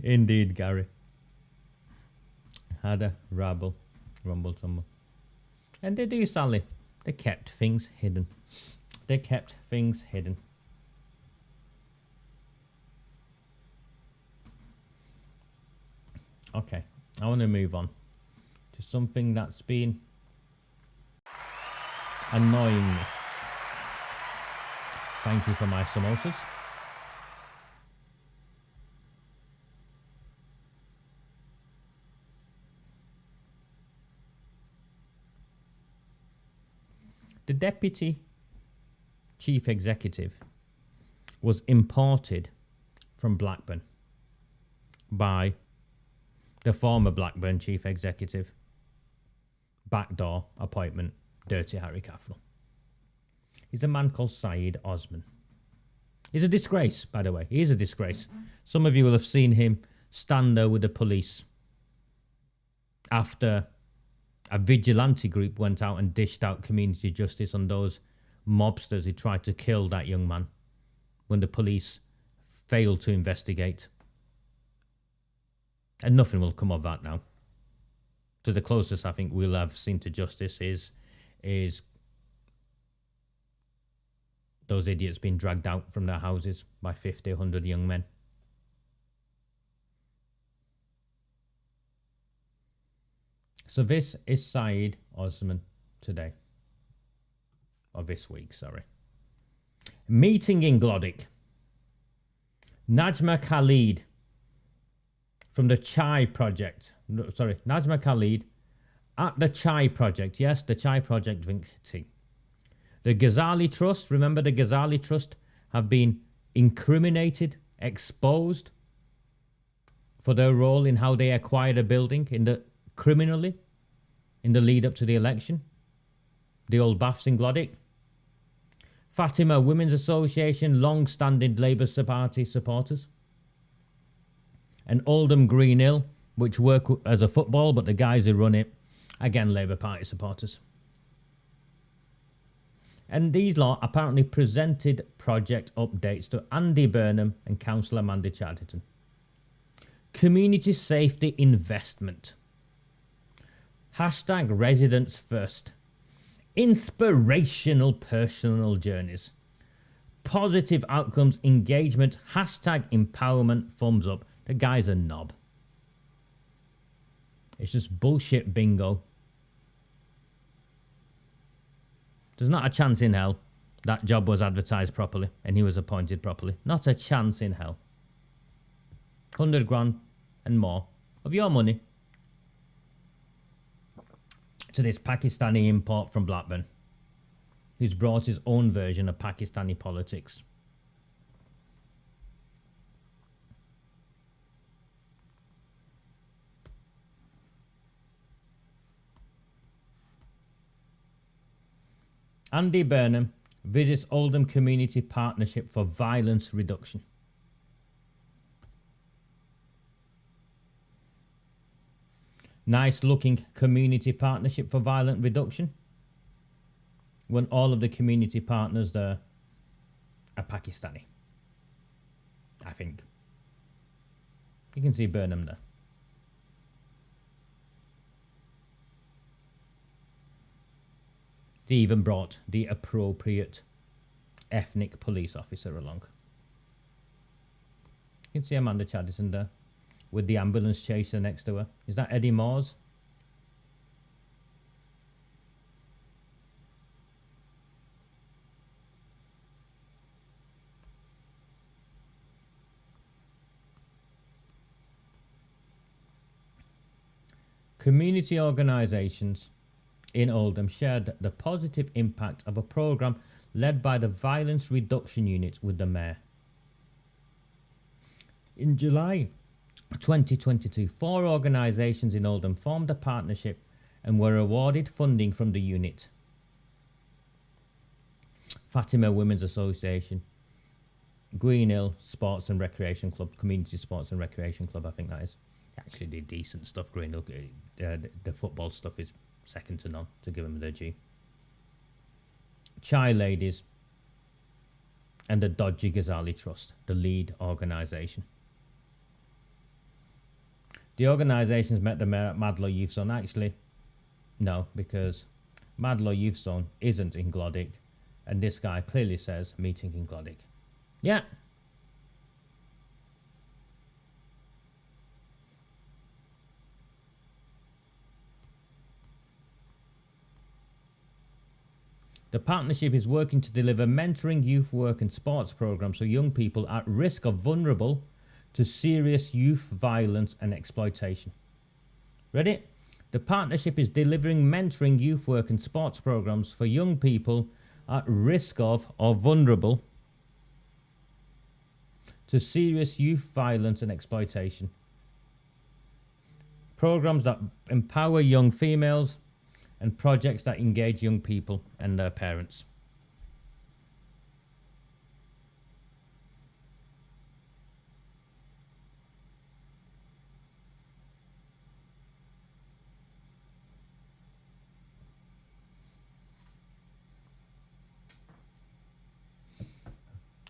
Speaker 1: Indeed, Gary. Had a rumble tumble. And they do, Sally. They kept things hidden. They kept things hidden. Okay, I want to move on to something that's been annoying me. Thank you for my samosas. The Deputy chief executive was imported from Blackburn by the former Blackburn chief executive. Backdoor appointment, Dirty Harry Caffrell. He's a man called Saeed Osman. He's a disgrace, by the way. He is a disgrace. Some of you will have seen him stand there with the police after a vigilante group went out and dished out community justice on those mobsters who tried to kill that young man when the police failed to investigate. And nothing will come of that now. So the closest I think we'll have seen to justice is those idiots being dragged out from their houses by 50, 100 young men. So this is Saeed Osman today. Or this week, sorry. Meeting in Glodwick. Najma Khalid from the Chai Project. Najma Khalid at the Chai Project. Yes, the Chai Project drink tea. The Ghazali Trust, remember the Ghazali Trust, have been incriminated, exposed for their role in how they acquired a building criminally in the lead up to the election. The old baths in Glodwick. Fatima Women's Association, long-standing Labour Party supporters. And Oldham Green Hill, which work as a football, but the guys who run it, again, Labour Party supporters. And these lot apparently presented project updates to Andy Burnham and Councillor AMANDA CHADDERTON. Community safety investment. Hashtag residents first. Inspirational personal journeys. Positive outcomes, engagement, hashtag empowerment, thumbs up. The guy's a knob. It's just bullshit bingo. There's not a chance in hell that job was advertised properly and he was appointed properly. Not a chance in hell. 100 grand and more of your money to this Pakistani import from Blackburn who's brought his own version of Pakistani politics. Andy Burnham visits Oldham Community Partnership for Violence Reduction. Nice looking community partnership for violence reduction. When all of the community partners there are Pakistani. I think. You can see Burnham there. They even brought the appropriate ethnic police officer along. You can see AMANDA CHADDERTON there with the ambulance chaser next to her. Is that Eddie Moores? Community organisations in Oldham shared the positive impact of a programme led by the Violence Reduction Unit with the Mayor. In July 2022, 4 organisations in Oldham formed a partnership and were awarded funding from the unit. Fatima Women's Association, Green Hill Sports and Recreation Club, Community Sports and Recreation Club, I think that is. Actually did decent stuff, Green Hill. The football stuff is second to none, to give them their due. Chai Ladies and the Dodgy Ghazali Trust, the lead organisation. The organisations met the mayor at Madlow Youth Zone. Actually, no, because Madlow Youth Zone isn't in Glodwick, and this guy clearly says meeting in Glodwick. Yeah. The partnership is working to deliver mentoring, youth work and sports programs for young people at risk of vulnerable to serious youth violence and exploitation. Ready? The partnership is delivering mentoring, youth work and sports programs for young people at risk of or vulnerable to serious youth violence and exploitation. Programs that empower young females and projects that engage young people and their parents.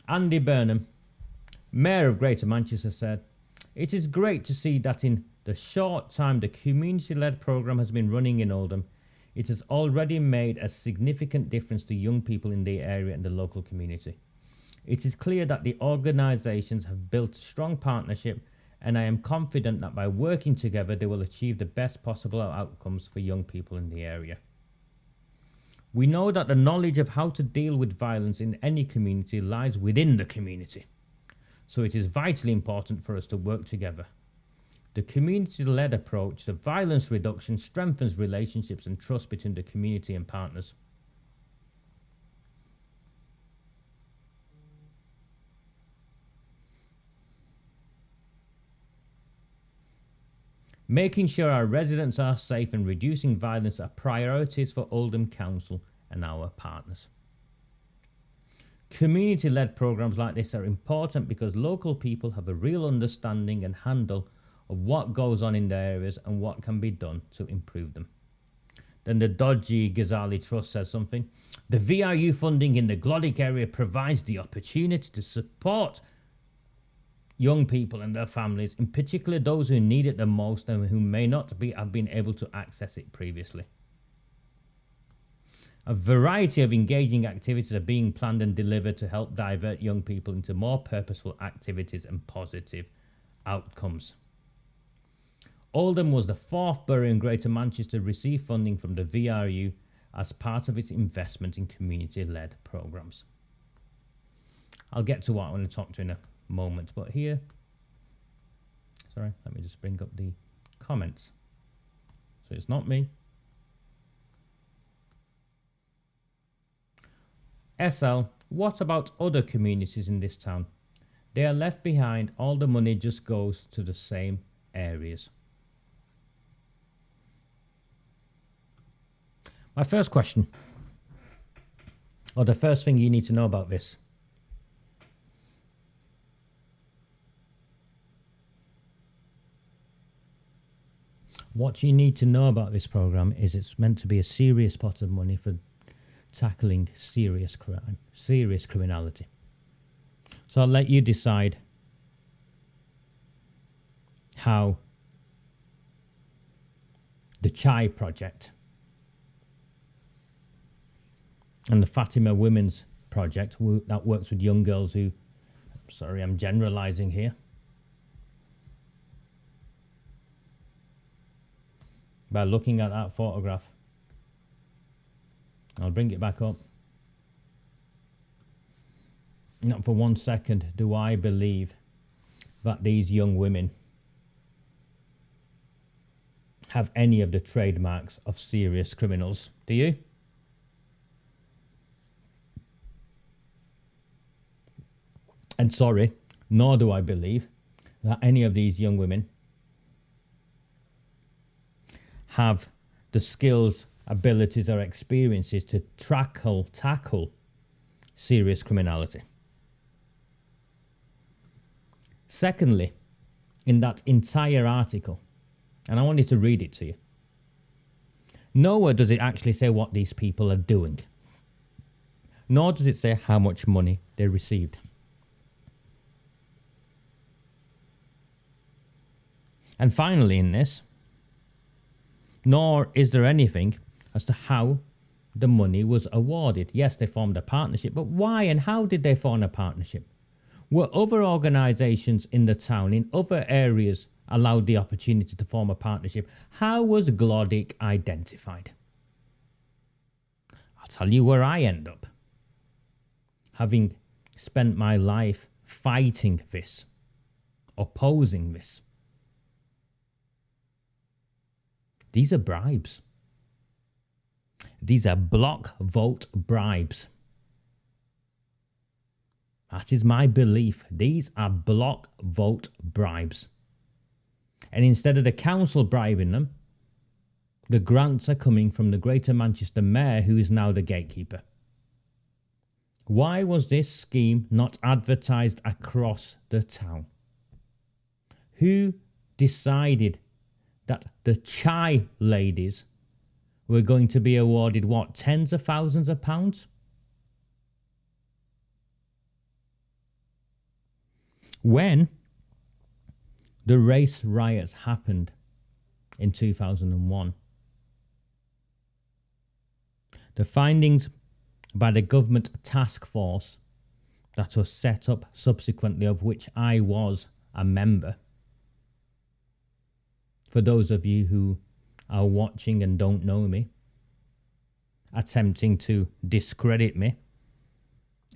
Speaker 1: Andy Burnham, Mayor of Greater Manchester, said, "It is great to see that in the short time the community-led programme has been running in Oldham, it has already made a significant difference to young people in the area and the local community. It is clear that the organisations have built a strong partnership, and I am confident that by working together they will achieve the best possible outcomes for young people in the area. We know that the knowledge of how to deal with violence in any community lies within the community, so it is vitally important for us to work together. The community-led approach to violence reduction strengthens relationships and trust between the community and partners. Making sure our residents are safe and reducing violence are priorities for Oldham Council and our partners. Community-led programs like this are important because local people have a real understanding and handle of what goes on in their areas and what can be done to improve them." Then the dodgy Ghazali Trust says something. "The VRU funding in the Glodwick area provides the opportunity to support young people and their families, in particular those who need it the most and who may not have been able to access it previously. A variety of engaging activities are being planned and delivered to help divert young people into more purposeful activities and positive outcomes." Oldham was the fourth borough in Greater Manchester to receive funding from the VRU as part of its investment in community-led programmes. I'll get to what I want to talk to in a moment, but here, sorry, let me just bring up the comments. So it's not me. SL, what about other communities in this town? They are left behind. All the money just goes to the same areas. My first question, or the first thing you need to know about this. What you need to know about this programme is it's meant to be a serious pot of money for tackling serious crime, serious criminality. So I'll let you decide how the Chai Project and the Fatima Women's Project that works with young girls who, sorry, I'm generalising here, by looking at that photograph. I'll bring it back up. Not for 1 second do I believe that these young women have any of the trademarks of serious criminals. Do you? And sorry, nor do I believe that any of these young women have the skills, abilities or experiences to tackle serious criminality. Secondly, in that entire article, and I wanted to read it to you, nowhere does it actually say what these people are doing, nor does it say how much money they received. And finally in this, nor is there anything as to how the money was awarded. Yes, they formed a partnership, but why and how did they form a partnership? Were other organisations in the town, in other areas, allowed the opportunity to form a partnership? How was Glodwick identified? I'll tell you where I end up. Having spent my life fighting this, opposing this. These are bribes. These are block vote bribes. That is my belief. These are block vote bribes. And instead of the council bribing them, the grants are coming from the Greater Manchester Mayor, who is now the gatekeeper. Why was this scheme not advertised across the town? Who decided that the chai ladies were going to be awarded, what, tens of thousands of pounds? When the race riots happened in 2001, the findings by the government task force that was set up subsequently, of which I was a member. For those of you who are watching and don't know me, attempting to discredit me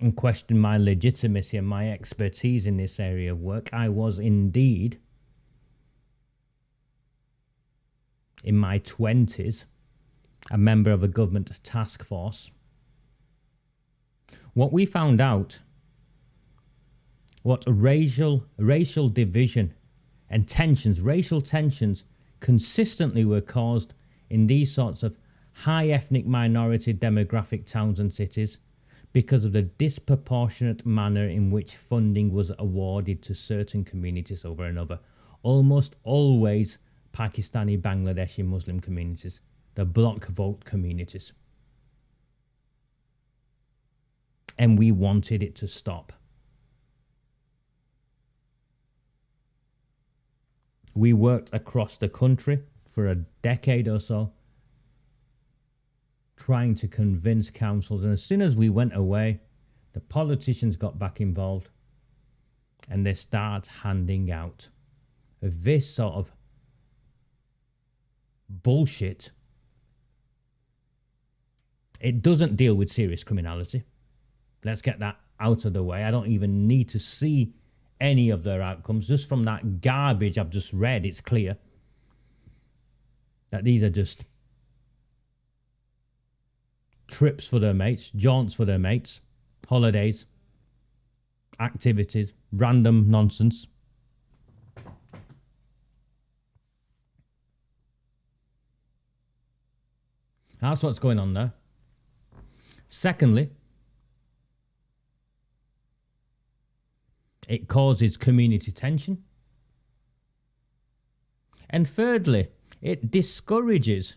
Speaker 1: and question my legitimacy and my expertise in this area of work, I was indeed, in my 20s, a member of a government task force. What we found out, what racial division and tensions, racial tensions, consistently were caused in these sorts of high ethnic minority demographic towns and cities because of the disproportionate manner in which funding was awarded to certain communities over another. Almost always Pakistani, Bangladeshi Muslim communities, the block vote communities. And we wanted it to stop. We worked across the country for a decade or so, trying to convince councils. And as soon as we went away, the politicians got back involved and they start handing out this sort of bullshit. It doesn't deal with serious criminality. Let's get that out of the way. I don't even need to see any of their outcomes. Just from that garbage I've just read, it's clear that these are just trips for their mates, jaunts for their mates, holidays, activities, random nonsense. That's what's going on there. Secondly, it causes community tension. And thirdly, it discourages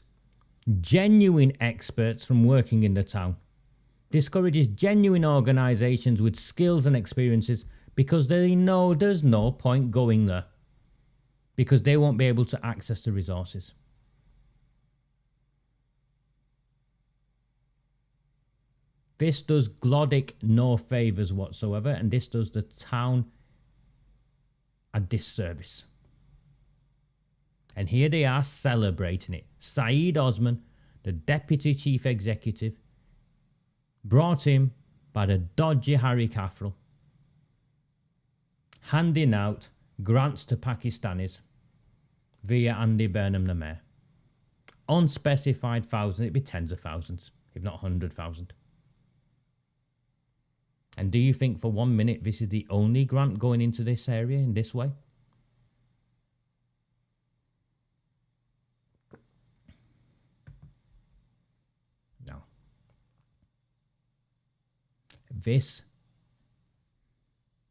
Speaker 1: genuine experts from working in the town. Discourages genuine organisations with skills and experiences because they know there's no point going there because they won't be able to access the resources. This does Glodwick no favours whatsoever, and this does the town a disservice. And here they are celebrating it. Saeed Osman, the Deputy Chief Executive, brought in by the dodgy Harry Caffrell, handing out grants to Pakistanis via Andy Burnham, the Mayor. Unspecified thousands, it'd be tens of thousands, if not 100,000. And do you think for 1 minute this is the only grant going into this area in this way? No. This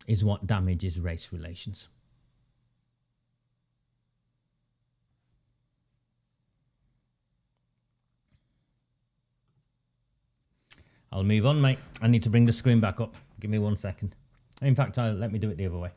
Speaker 1: is what damages race relations. I'll move on, mate. I need to bring the screen back up. Give me 1 second. In fact, let me do it the other way.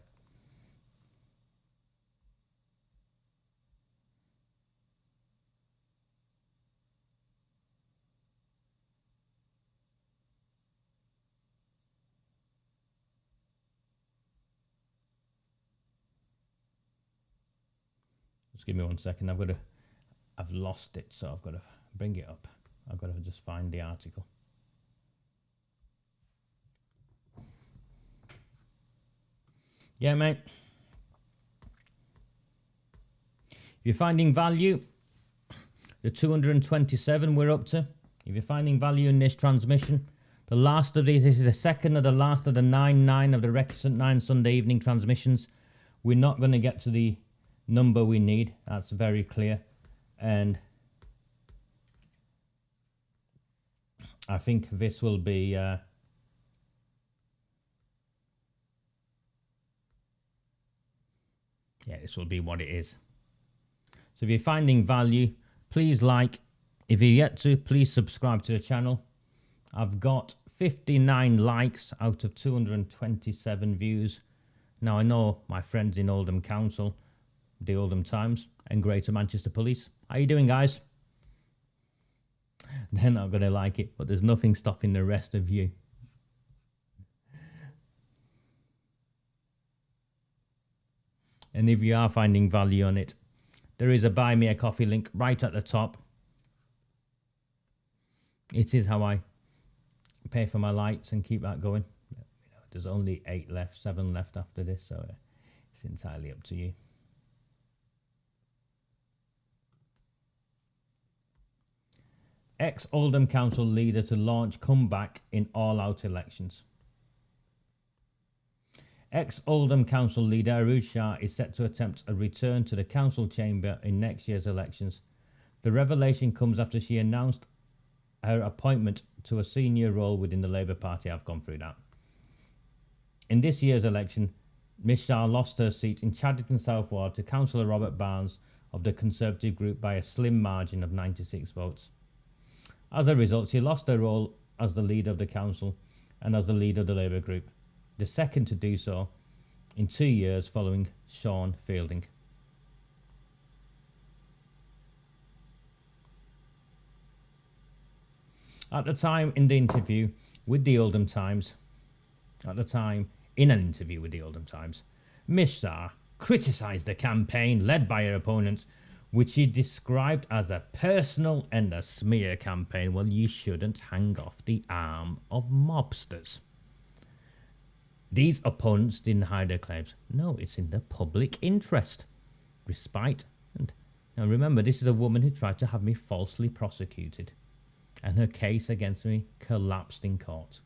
Speaker 1: Just give me 1 second. I've lost it, so I've got to bring it up. I've got to just find the article. Yeah, mate. If you're finding value, the 227 we're up to. If you're finding value in this transmission, The last of these, this is the second of the last of the 9 of the Recusant 9 Sunday evening transmissions. We're not going to get to the number we need. That's very clear. And I think this will be... yeah, this will be what it is. So if you're finding value, please like. If you're yet to, please subscribe to the channel. I've got 59 likes out of 227 views. Now, I know my friends in Oldham Council, the Oldham Times, and Greater Manchester Police. How you doing, guys? They're not going to like it, but there's nothing stopping the rest of you. And if you are finding value on it, there is a Buy Me a Coffee link right at the top. It is how I pay for my lights and keep that going. There's only 8 left, 7 left after this, so it's entirely up to you. Ex-Oldham Council leader to launch comeback in all-out elections. Ex-Oldham Council leader Arooj Shah is set to attempt a return to the council chamber in next year's elections. The revelation comes after she announced her appointment to a senior role within the Labour Party. I've gone through that. In this year's election, Ms Shah lost her seat in Chadderton South Ward to Councillor Robert Barnes of the Conservative group by a slim margin of 96 votes. As a result, she lost her role as the leader of the council and as the leader of the Labour group, the second to do so in 2 years following Sean Fielding. At the time in the interview with the Oldham Times, Ms Shah criticised the campaign led by her opponents, which she described as a personal and a smear campaign. Well, you shouldn't hang off the arm of mobsters. These opponents didn't hide their claims. No, it's in the public interest. Respite. And now remember, this is a woman who tried to have me falsely prosecuted, and her case against me collapsed in court.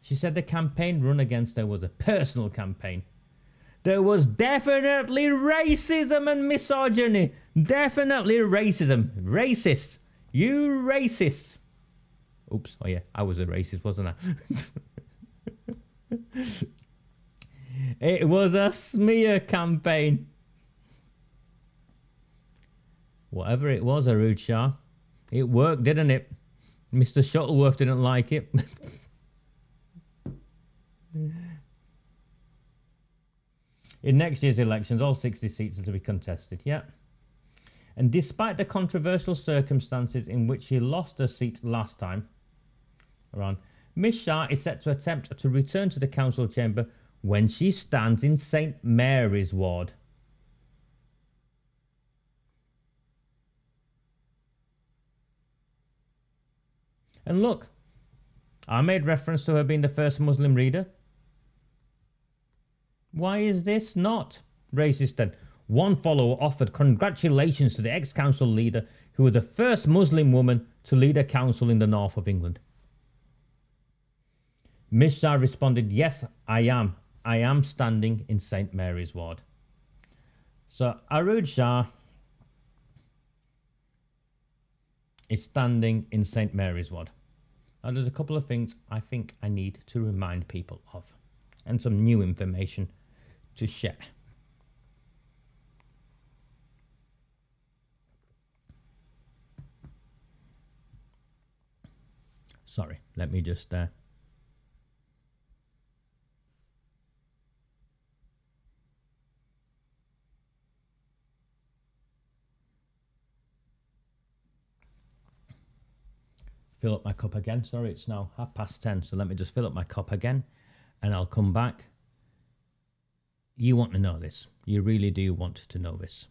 Speaker 1: She said the campaign run against her was a personal campaign. There was definitely racism and misogyny. Definitely racism. Racists. You racists. Oops. Oh yeah, I was a racist, wasn't I? It was a smear campaign. Whatever it was, Arooj Shah, it worked, didn't it? Mr. Shuttleworth didn't like it. In next year's elections, all 60 seats are to be contested, yeah. And despite the controversial circumstances in which she lost her seat last time around, Ms Shah is set to attempt to return to the council chamber when she stands in St Mary's ward. And look, I made reference to her being the first Muslim leader. Why is this not racist then? One follower offered congratulations to the ex-council leader who was the first Muslim woman to lead a council in the north of England. Ms Shah responded, yes, I am. I am standing in St Mary's ward. So Arooj Shah is standing in St Mary's ward. Now there's a couple of things I think I need to remind people of, and some new information to share. Sorry, let me just fill up my cup again. Sorry, it's now 10:30, so let me just fill up my cup again and I'll come back. You want to know this. You really do want to know this.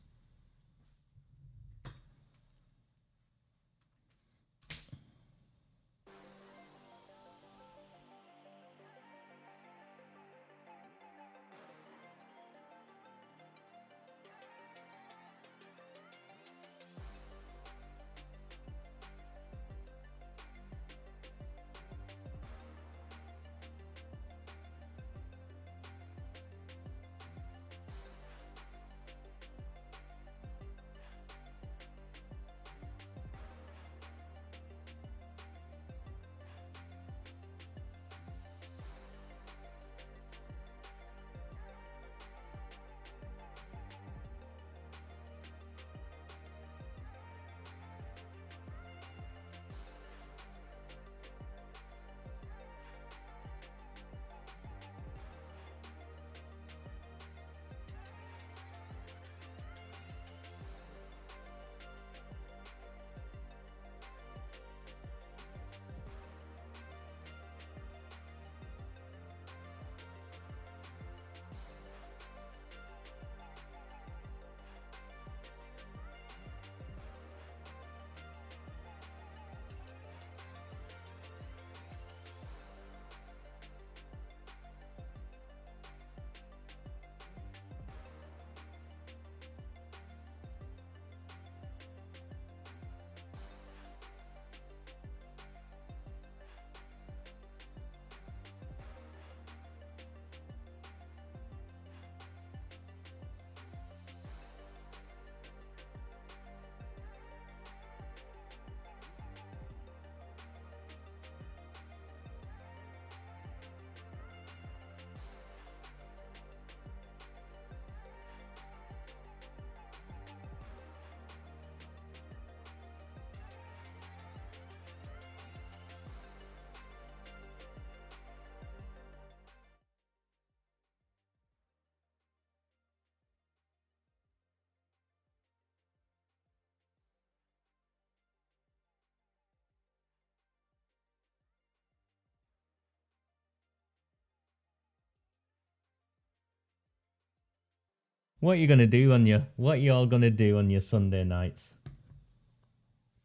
Speaker 1: What are you gonna do on your? What are you all gonna do on your Sunday nights?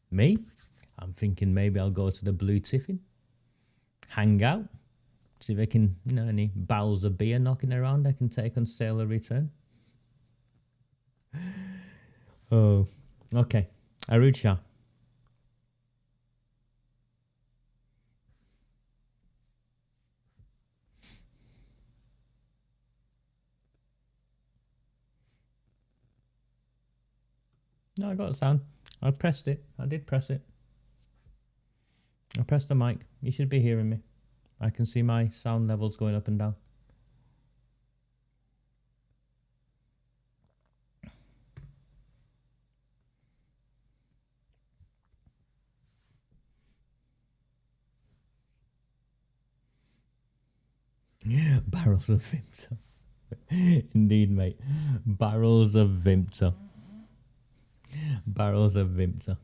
Speaker 1: Me? I'm thinking maybe I'll go to the Blue Tiffin, hang out, see if I can, any barrels of beer knocking around I can take on sale or return. Oh, okay. Arud Shah. No, I got a sound. I pressed it. I did press it. I pressed the mic. You should be hearing me. I can see my sound levels going up and down. Barrels of Vimto. Indeed, mate. Barrels of Vimto. Barrels of Vimto.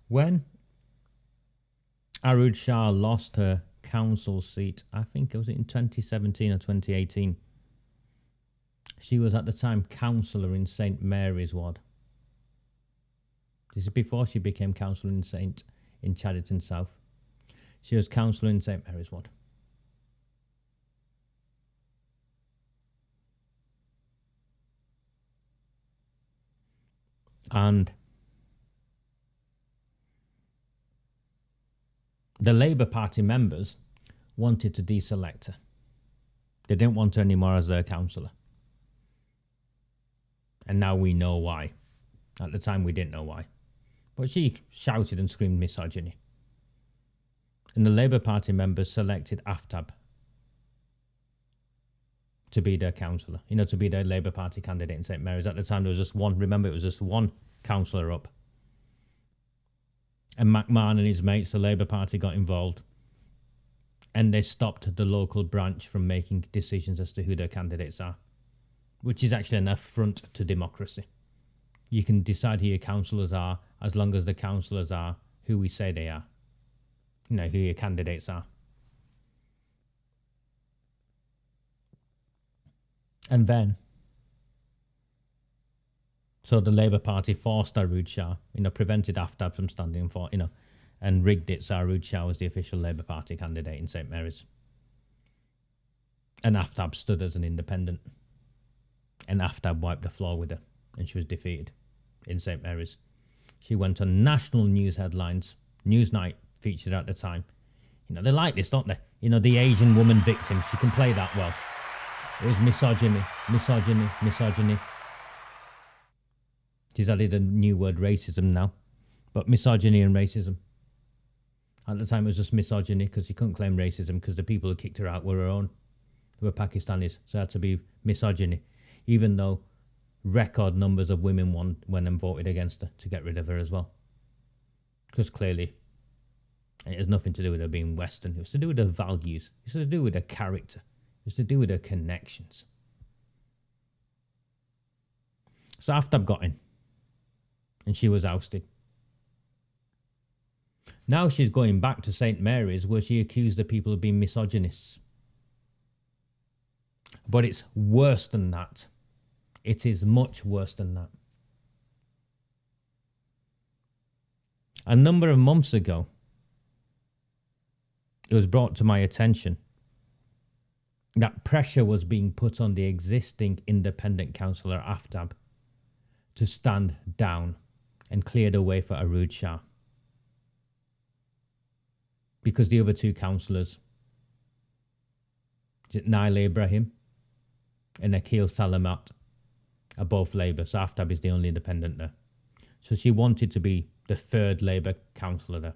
Speaker 1: When Arud Shah lost her council seat, I think it was in 2017 or 2018, she was at the time councillor in St Mary's Ward. This is before she became councillor in Chadderton South. She was councillor in St Mary's Ward. And the Labour Party members wanted to deselect her. They didn't want her anymore as their councillor. And now we know why. At the time we didn't know why. But she shouted and screamed misogyny. And the Labour Party members selected Aftab to be their councillor, to be their Labour Party candidate in St Mary's. At the time there was just one, remember it was just one councillor up. And McMahon and his mates, the Labour Party, got involved. And they stopped the local branch from making decisions as to who their candidates are. Which is actually an affront to democracy. You can decide who your councillors are as long as the councillors are who we say they are. Who your candidates are. And then, so the Labour Party forced Arud Shah, prevented Aftab from standing for, and rigged it so Arud Shah was the official Labour Party candidate in St Mary's. And Aftab stood as an independent. And Aftab wiped the floor with her, and she was defeated in St Mary's. She went on national news headlines. Newsnight featured at the time. They like this, don't they? The Asian woman victim. She can play that well. It was misogyny, misogyny, misogyny. She's added a new word, racism, now. But misogyny and racism. At the time, it was just misogyny because she couldn't claim racism because the people who kicked her out were her own. They were Pakistanis. So it had to be misogyny. Even though record numbers of women went and voted against her to get rid of her as well. Because clearly, it has nothing to do with her being Western. It was to do with her values. It was to do with her character. It was to do with her connections. So Aftab got in. And she was ousted. Now she's going back to St Mary's where she accused the people of being misogynists. But it's worse than that. It is much worse than that. A number of months ago, it was brought to my attention that pressure was being put on the existing independent councillor Aftab to stand down and clear the way for Arud Shah. Because the other two councillors, Naila Ibrahim and Akhil Salamat, are both Labour. So Aftab is the only independent there. So she wanted to be the third Labour councillor there.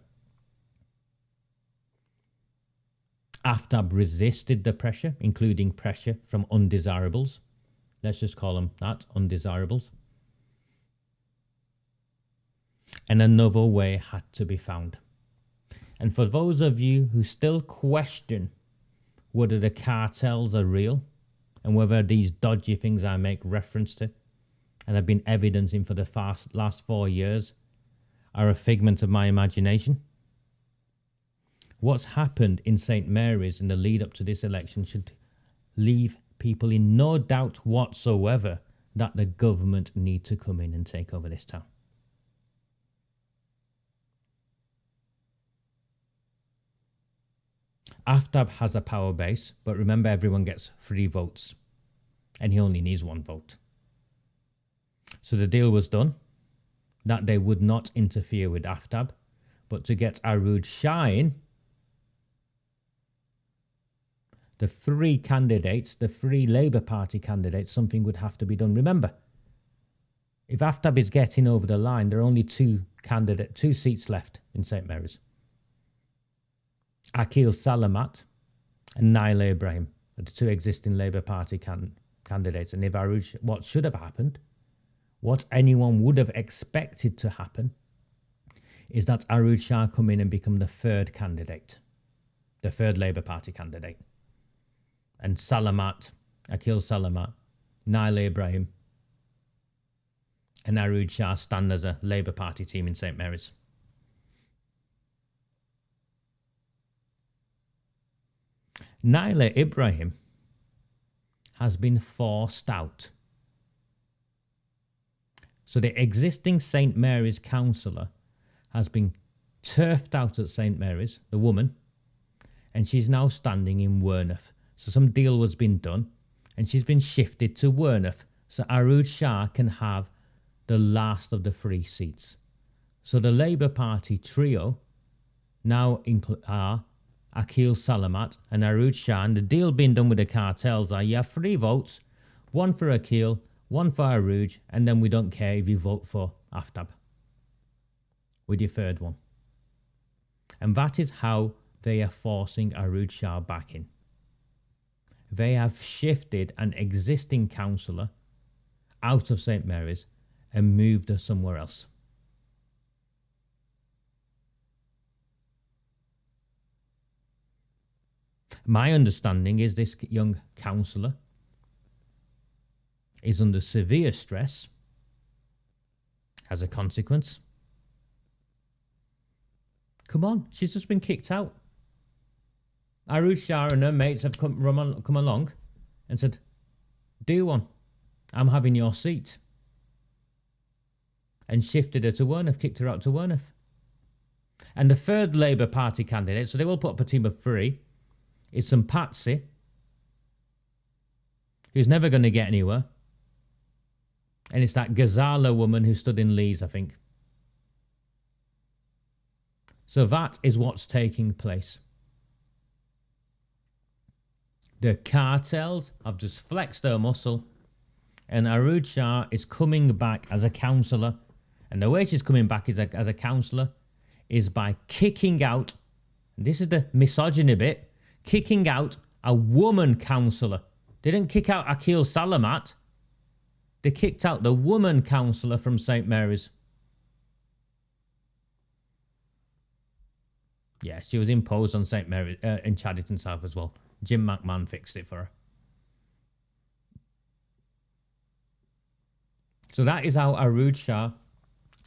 Speaker 1: Aftab resisted the pressure, including pressure from undesirables. Let's just call them that, undesirables. And another way had to be found. And for those of you who still question whether the cartels are real and whether these dodgy things I make reference to and have been evidencing for the last 4 years are a figment of my imagination, What's happened in St Mary's in the lead up to this election should leave people in no doubt whatsoever that the government need to come in and take over this town. Aftab has a power base, but remember, everyone gets 3 votes and he only needs 1 vote. So the deal was done that they would not interfere with Aftab, but to get Arooj Shah in, the 3 candidates, the 3 Labour Party candidates, something would have to be done. Remember, if Aftab is getting over the line, there are only 2 seats left in St Mary's. Akil Salamat and Naila Ibrahim are the 2 existing Labour Party candidates. And if Arooj, what should have happened, what anyone would have expected to happen, is that Arooj Shah come in and become the 3rd candidate, the 3rd Labour Party candidate. And Salamat, Akil Salamat, Naila Ibrahim and Arooj Shah stand as a Labour Party team in St Mary's. Naila Ibrahim has been forced out. So the existing St Mary's councillor has been turfed out at St Mary's, the woman, and she's now standing in Werneth. So some deal was been done and she's been shifted to Werneth. So Arooj Shah can have the last of the 3 seats. So the Labour Party trio now are Akil Salamat and Arooj Shah, and the deal being done with the cartels are you have 3 votes, 1 for Akil, 1 for Arooj, and then we don't care if you vote for Aftab with your 3rd one. And that is how they are forcing Arooj Shah back in. They have shifted an existing councillor out of St Mary's and moved her somewhere else. My understanding is this young councillor is under severe stress as a consequence. Come on, she's just been kicked out. Arooj Shah and her mates have come along and said, do one, I'm having your seat. And shifted her to Werneth, kicked her out to Werneth. And the 3rd Labour Party candidate, so they will put up a team of 3, is some Patsy, who's never going to get anywhere. And it's that Ghazala woman who stood in Leeds, I think. So that is what's taking place. The cartels have just flexed their muscle, and Arooj Shah is coming back as a councillor. And the way she's coming back as a councillor is by kicking out, and this is the misogyny bit, kicking out a woman councillor. They didn't kick out Akil Salamat. They kicked out the woman councillor from St Mary's. Yeah, she was imposed on St Mary's in Chadderton South as well. Jim McMahon fixed it for her. So that is how Arooj Shah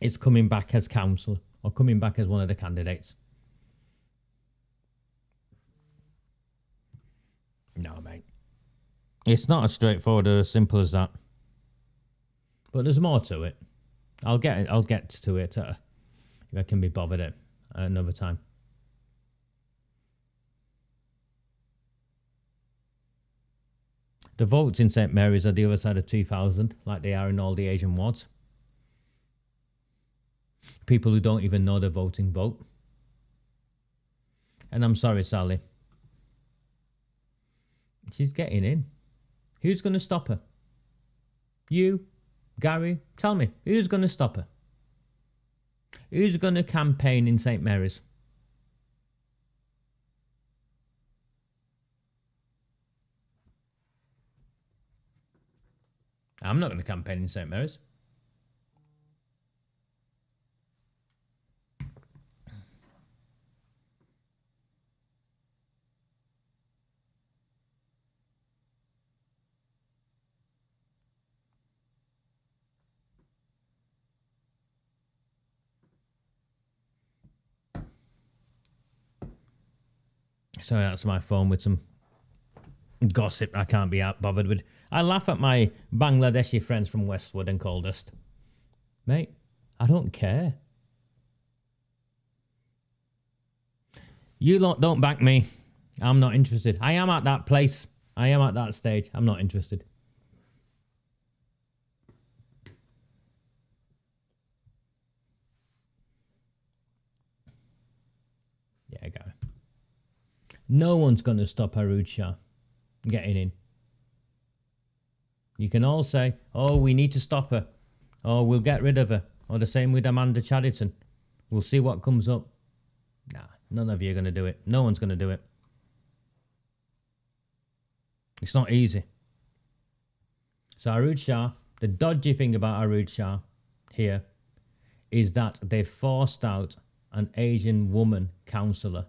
Speaker 1: is coming back as councillor, or coming back as one of the candidates. No, mate. It's not as straightforward or as simple as that. But there's more to it. I'll get to it if I can be bothered at another time. The votes in St Mary's are the other side of 2,000, like they are in all the Asian wards. People who don't even know they're voting vote. And I'm sorry, Sally. She's getting in. Who's going to stop her? You? Gary? Tell me, who's going to stop her? Who's going to campaign in St Mary's? I'm not going to campaign in St Mary's. Sorry, that's my phone with some gossip I can't be out bothered with. I laugh at my Bangladeshi friends from Westwood and Coldust. Mate, I don't care. You lot don't back me. I'm not interested. I am at that place. I am at that stage. I'm not interested. Yeah, go. No one's going to stop Harood Shah getting in. You can all say, oh, we need to stop her. Oh, we'll get rid of her. Or the same with Amanda Chadderton. We'll see what comes up. Nah, none of you are going to do it. No one's going to do it. It's not easy. So Harood Shah, the dodgy thing about Harood Shah here is that they forced out an Asian woman councillor.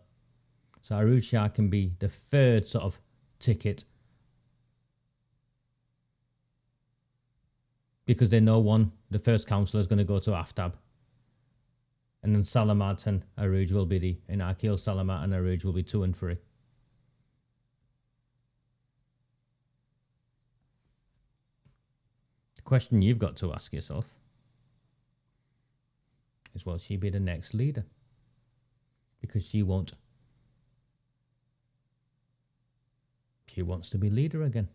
Speaker 1: So Harood Shah can be the third sort of ticket because they know the first councillor is going to go to Aftab. And then Salamat and Harood will be in Akil Salamat and Harood will be 2 and 3. The question you've got to ask yourself is, will she be the next leader? Because she won't. She wants to be leader again.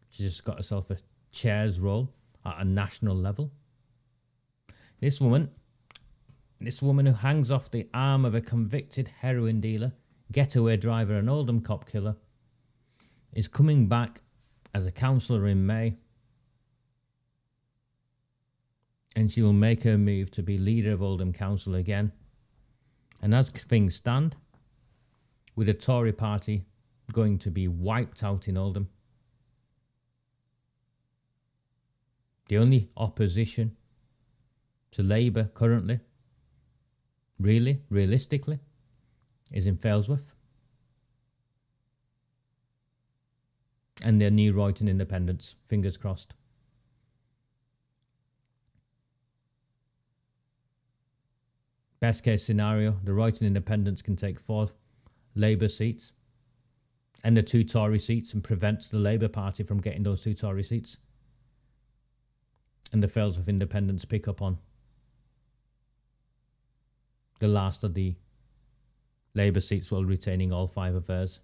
Speaker 1: She's just got herself a chair's role at a national level. This woman who hangs off the arm of a convicted heroin dealer, getaway driver and Oldham cop killer, is coming back as a councillor in May. And she will make her move to be leader of Oldham Council again. And as things stand, with the Tory party going to be wiped out in Oldham, the only opposition to Labour currently, realistically, is in Failsworth. And their new Royton independents, fingers crossed. Best case scenario, the Royton independents can take 4 Labour seats and the 2 Tory seats and prevent the Labour Party from getting those 2 Tory seats. And the Failsworth independents pick up on the last of the Labour seats while retaining all 5 of theirs.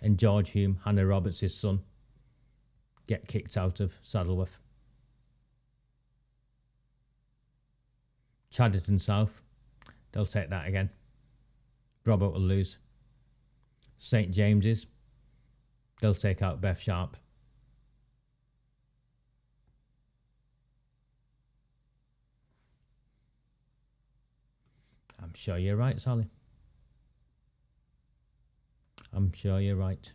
Speaker 1: And George Hume, Hannah Roberts' son, get kicked out of Saddleworth. Chadderton South, they'll take that again. Robert will lose. St James's, they'll take out Beth Sharp. I'm sure you're right, Sally. I'm sure you're right.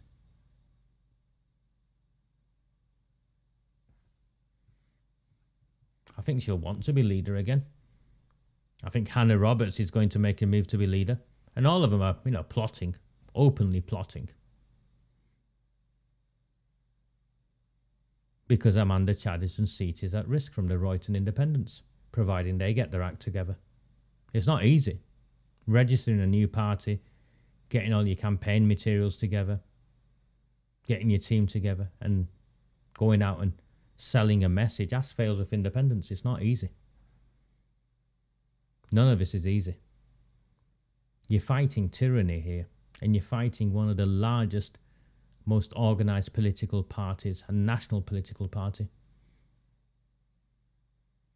Speaker 1: I think she'll want to be leader again. I think Hannah Roberts is going to make a move to be leader. And all of them are, plotting, openly plotting. Because Amanda Chadderton's seat is at risk from the Royton independents, providing they get their act together. It's not easy. Registering a new party, getting all your campaign materials together, getting your team together, and going out and selling a message. As fails with independence, it's not easy. None of this is easy. You're fighting tyranny here, and you're fighting one of the largest, most organised political parties, a national political party.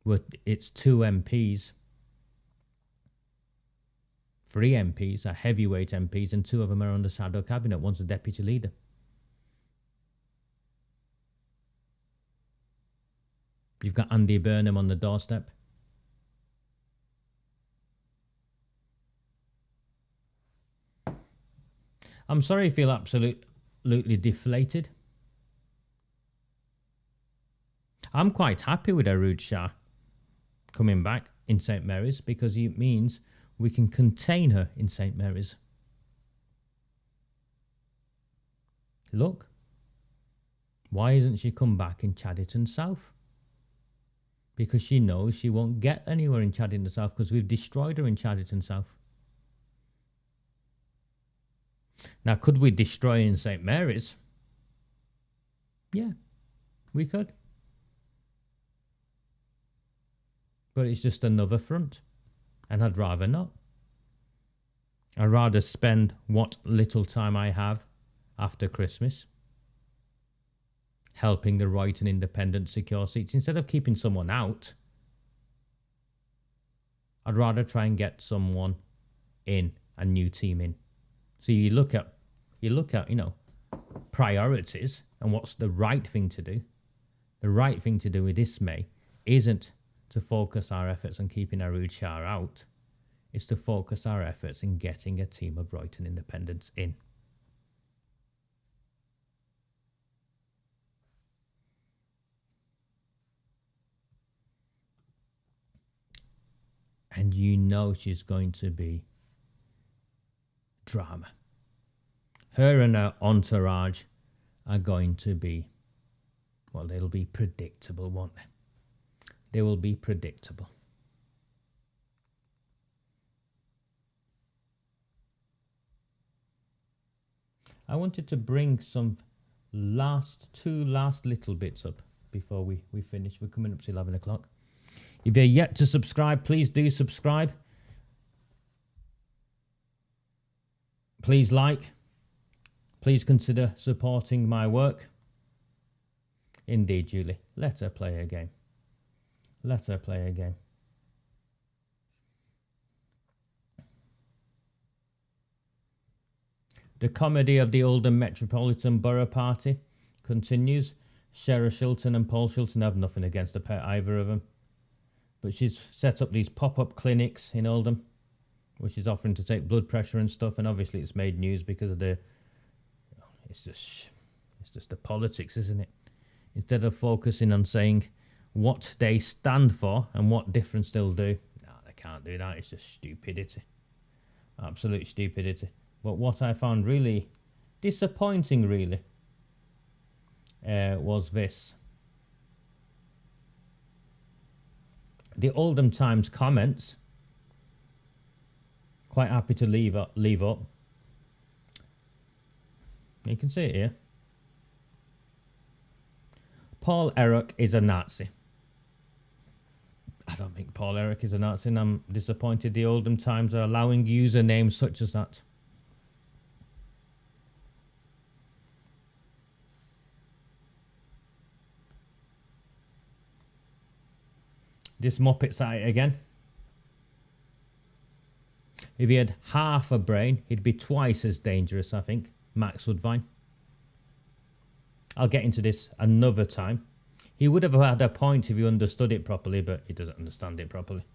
Speaker 1: Where it's 2 MPs, 3 MPs are heavyweight MPs, and 2 of them are on the shadow cabinet. One's a deputy leader. You've got Andy Burnham on the doorstep. I'm sorry you feel absolutely deflated. I'm quite happy with Harood Shah coming back in St Mary's because it means we can contain her in St Mary's. Look, why isn't she come back in Chadderton South? Because she knows she won't get anywhere in Chadderton South because we've destroyed her in Chadderton South. Now, could we destroy in St. Mary's? Yeah, we could. But it's just another front. And I'd rather not. I'd rather spend what little time I have after Christmas helping the right and independent secure seats. Instead of keeping someone out, I'd rather try and get someone in, a new team in. So you look at, you know, priorities and what's the right thing to do. The right thing to do with this May isn't to focus our efforts on keeping Arud Shah out. It's to focus our efforts in getting a team of right and independents in. And you know she's going to be drama. Her and her entourage are going to be, well, they'll be predictable, won't they? They will be predictable. I wanted to bring some two last little bits up before we finish. We're coming up to 11 o'clock. If you're yet to subscribe, please do subscribe. Please like. Please consider supporting my work. Indeed, Julie. Let her play a game. Let her play a game. The comedy of the Oldham Metropolitan Borough Party continues. Sheriff Shilton and Paul Shilton have nothing against either of them. But she's set up these pop-up clinics in Oldham, which is offering to take blood pressure and stuff. And obviously it's made news because of the... It's just the politics, isn't it? Instead of focusing on saying what they stand for and what difference they'll do. No, they can't do that. It's just stupidity. Absolute stupidity. But what I found really disappointing, really, was this. The Oldham Times comments, quite happy to leave up. You can see it here. Paul Eric is a Nazi. I don't think Paul Eric is a Nazi, and I'm disappointed the Oldham Times are allowing usernames such as that. This Muppet's at it again. If he had half a brain, he'd be twice as dangerous, I think. Max Woodvine. I'll get into this another time. He would have had a point if he understood it properly, but he doesn't understand it properly.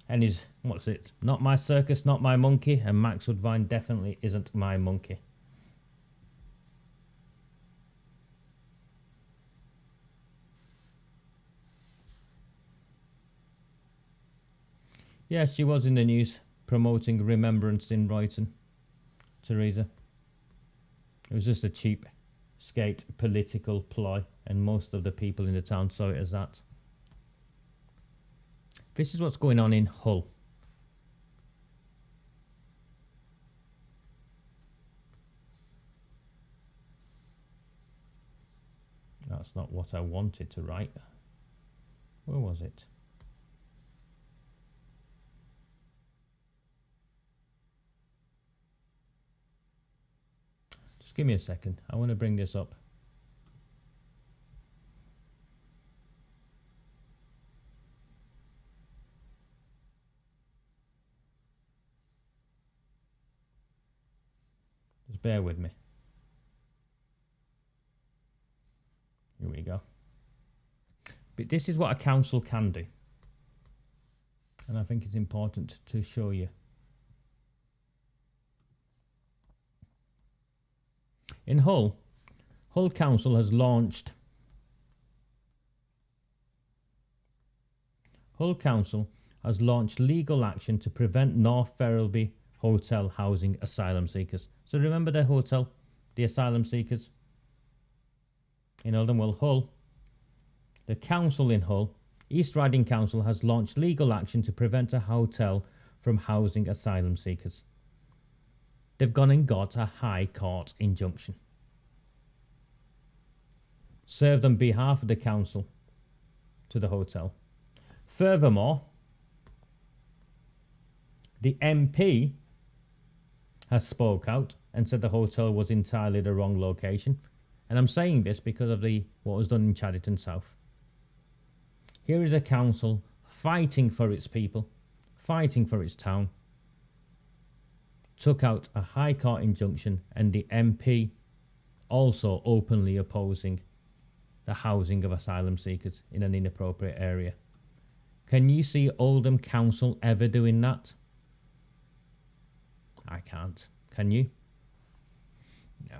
Speaker 1: And he's, what's it? Not my circus, not my monkey. And Max Woodvine definitely isn't my monkey. Yeah, she was in the news promoting remembrance in Brighton, Theresa. It was just a cheap skate political ploy, and most of the people in the town saw it as that. This is what's going on in Hull. That's not what I wanted to write. Where was it? Just give me a second. I want to bring this up. Just bear with me. Here we go. But this is what a council can do. And I think it's important to show you. In Hull, Hull Council has launched legal action to prevent North Ferriby hotel housing asylum seekers. So remember the hotel, the asylum seekers in Oldham? Well, Hull, the council in Hull, East Riding Council, has launched legal action to prevent a hotel from housing asylum seekers. they've gone and got a High Court injunction served on behalf of the council to the hotel. Furthermore, the MP has spoke out and said the hotel was entirely the wrong location. And I'm saying this because of what was done in Chadderton South. Here is a council fighting for its people, fighting for its town, took out a High Court injunction, and the MP also openly opposing the housing of asylum seekers in an inappropriate area. Can you see Oldham Council ever doing that? I can't. Can you? No.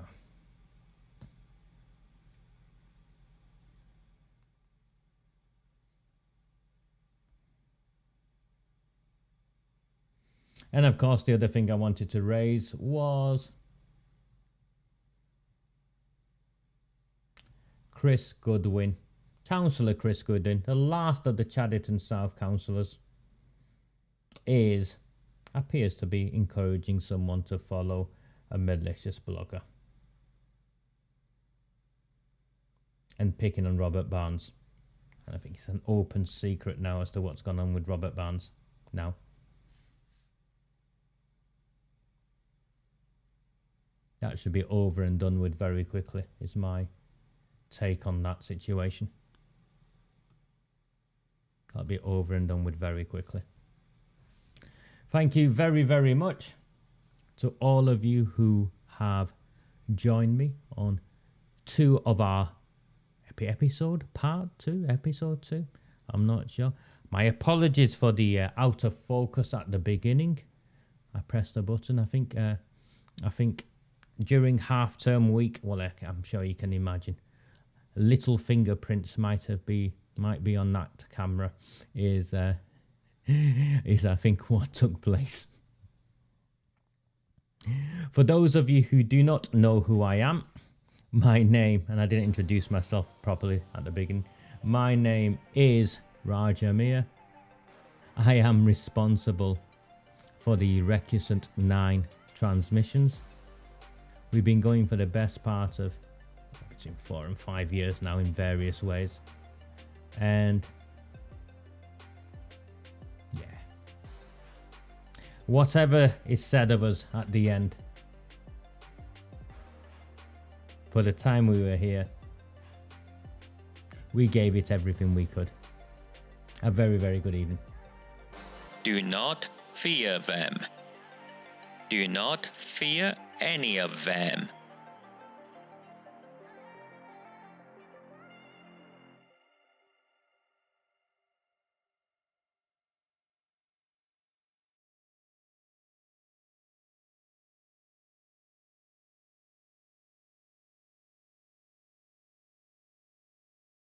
Speaker 1: And of course, the other thing I wanted to raise was Chris Goodwin, Councillor Chris Goodwin, the last of the Chadderton South councillors, appears to be encouraging someone to follow a malicious blogger and picking on Robert Barnes. And I think it's an open secret now as to what's gone on with Robert Barnes now. That should be over and done with very quickly, is my take on that situation. That'll be over and done with very quickly. Thank you very, very much to all of you who have joined me on 2 of our episode 2. I'm not sure. My apologies for the out of focus at the beginning. I pressed the button. I think during half-term week, well, I'm sure you can imagine, little fingerprints might be on that camera. Is I think what took place. For those of you who do not know who I am, my name, and I didn't introduce myself properly at the beginning, my name is Raja Mir. I am responsible for the Recusant 9 transmissions. We've been going for the best part of between 4 and 5 years now in various ways. And yeah, whatever is said of us at the end, for the time we were here, we gave it everything we could. A very, very good evening.
Speaker 2: Do not fear them. Do not fear any of them.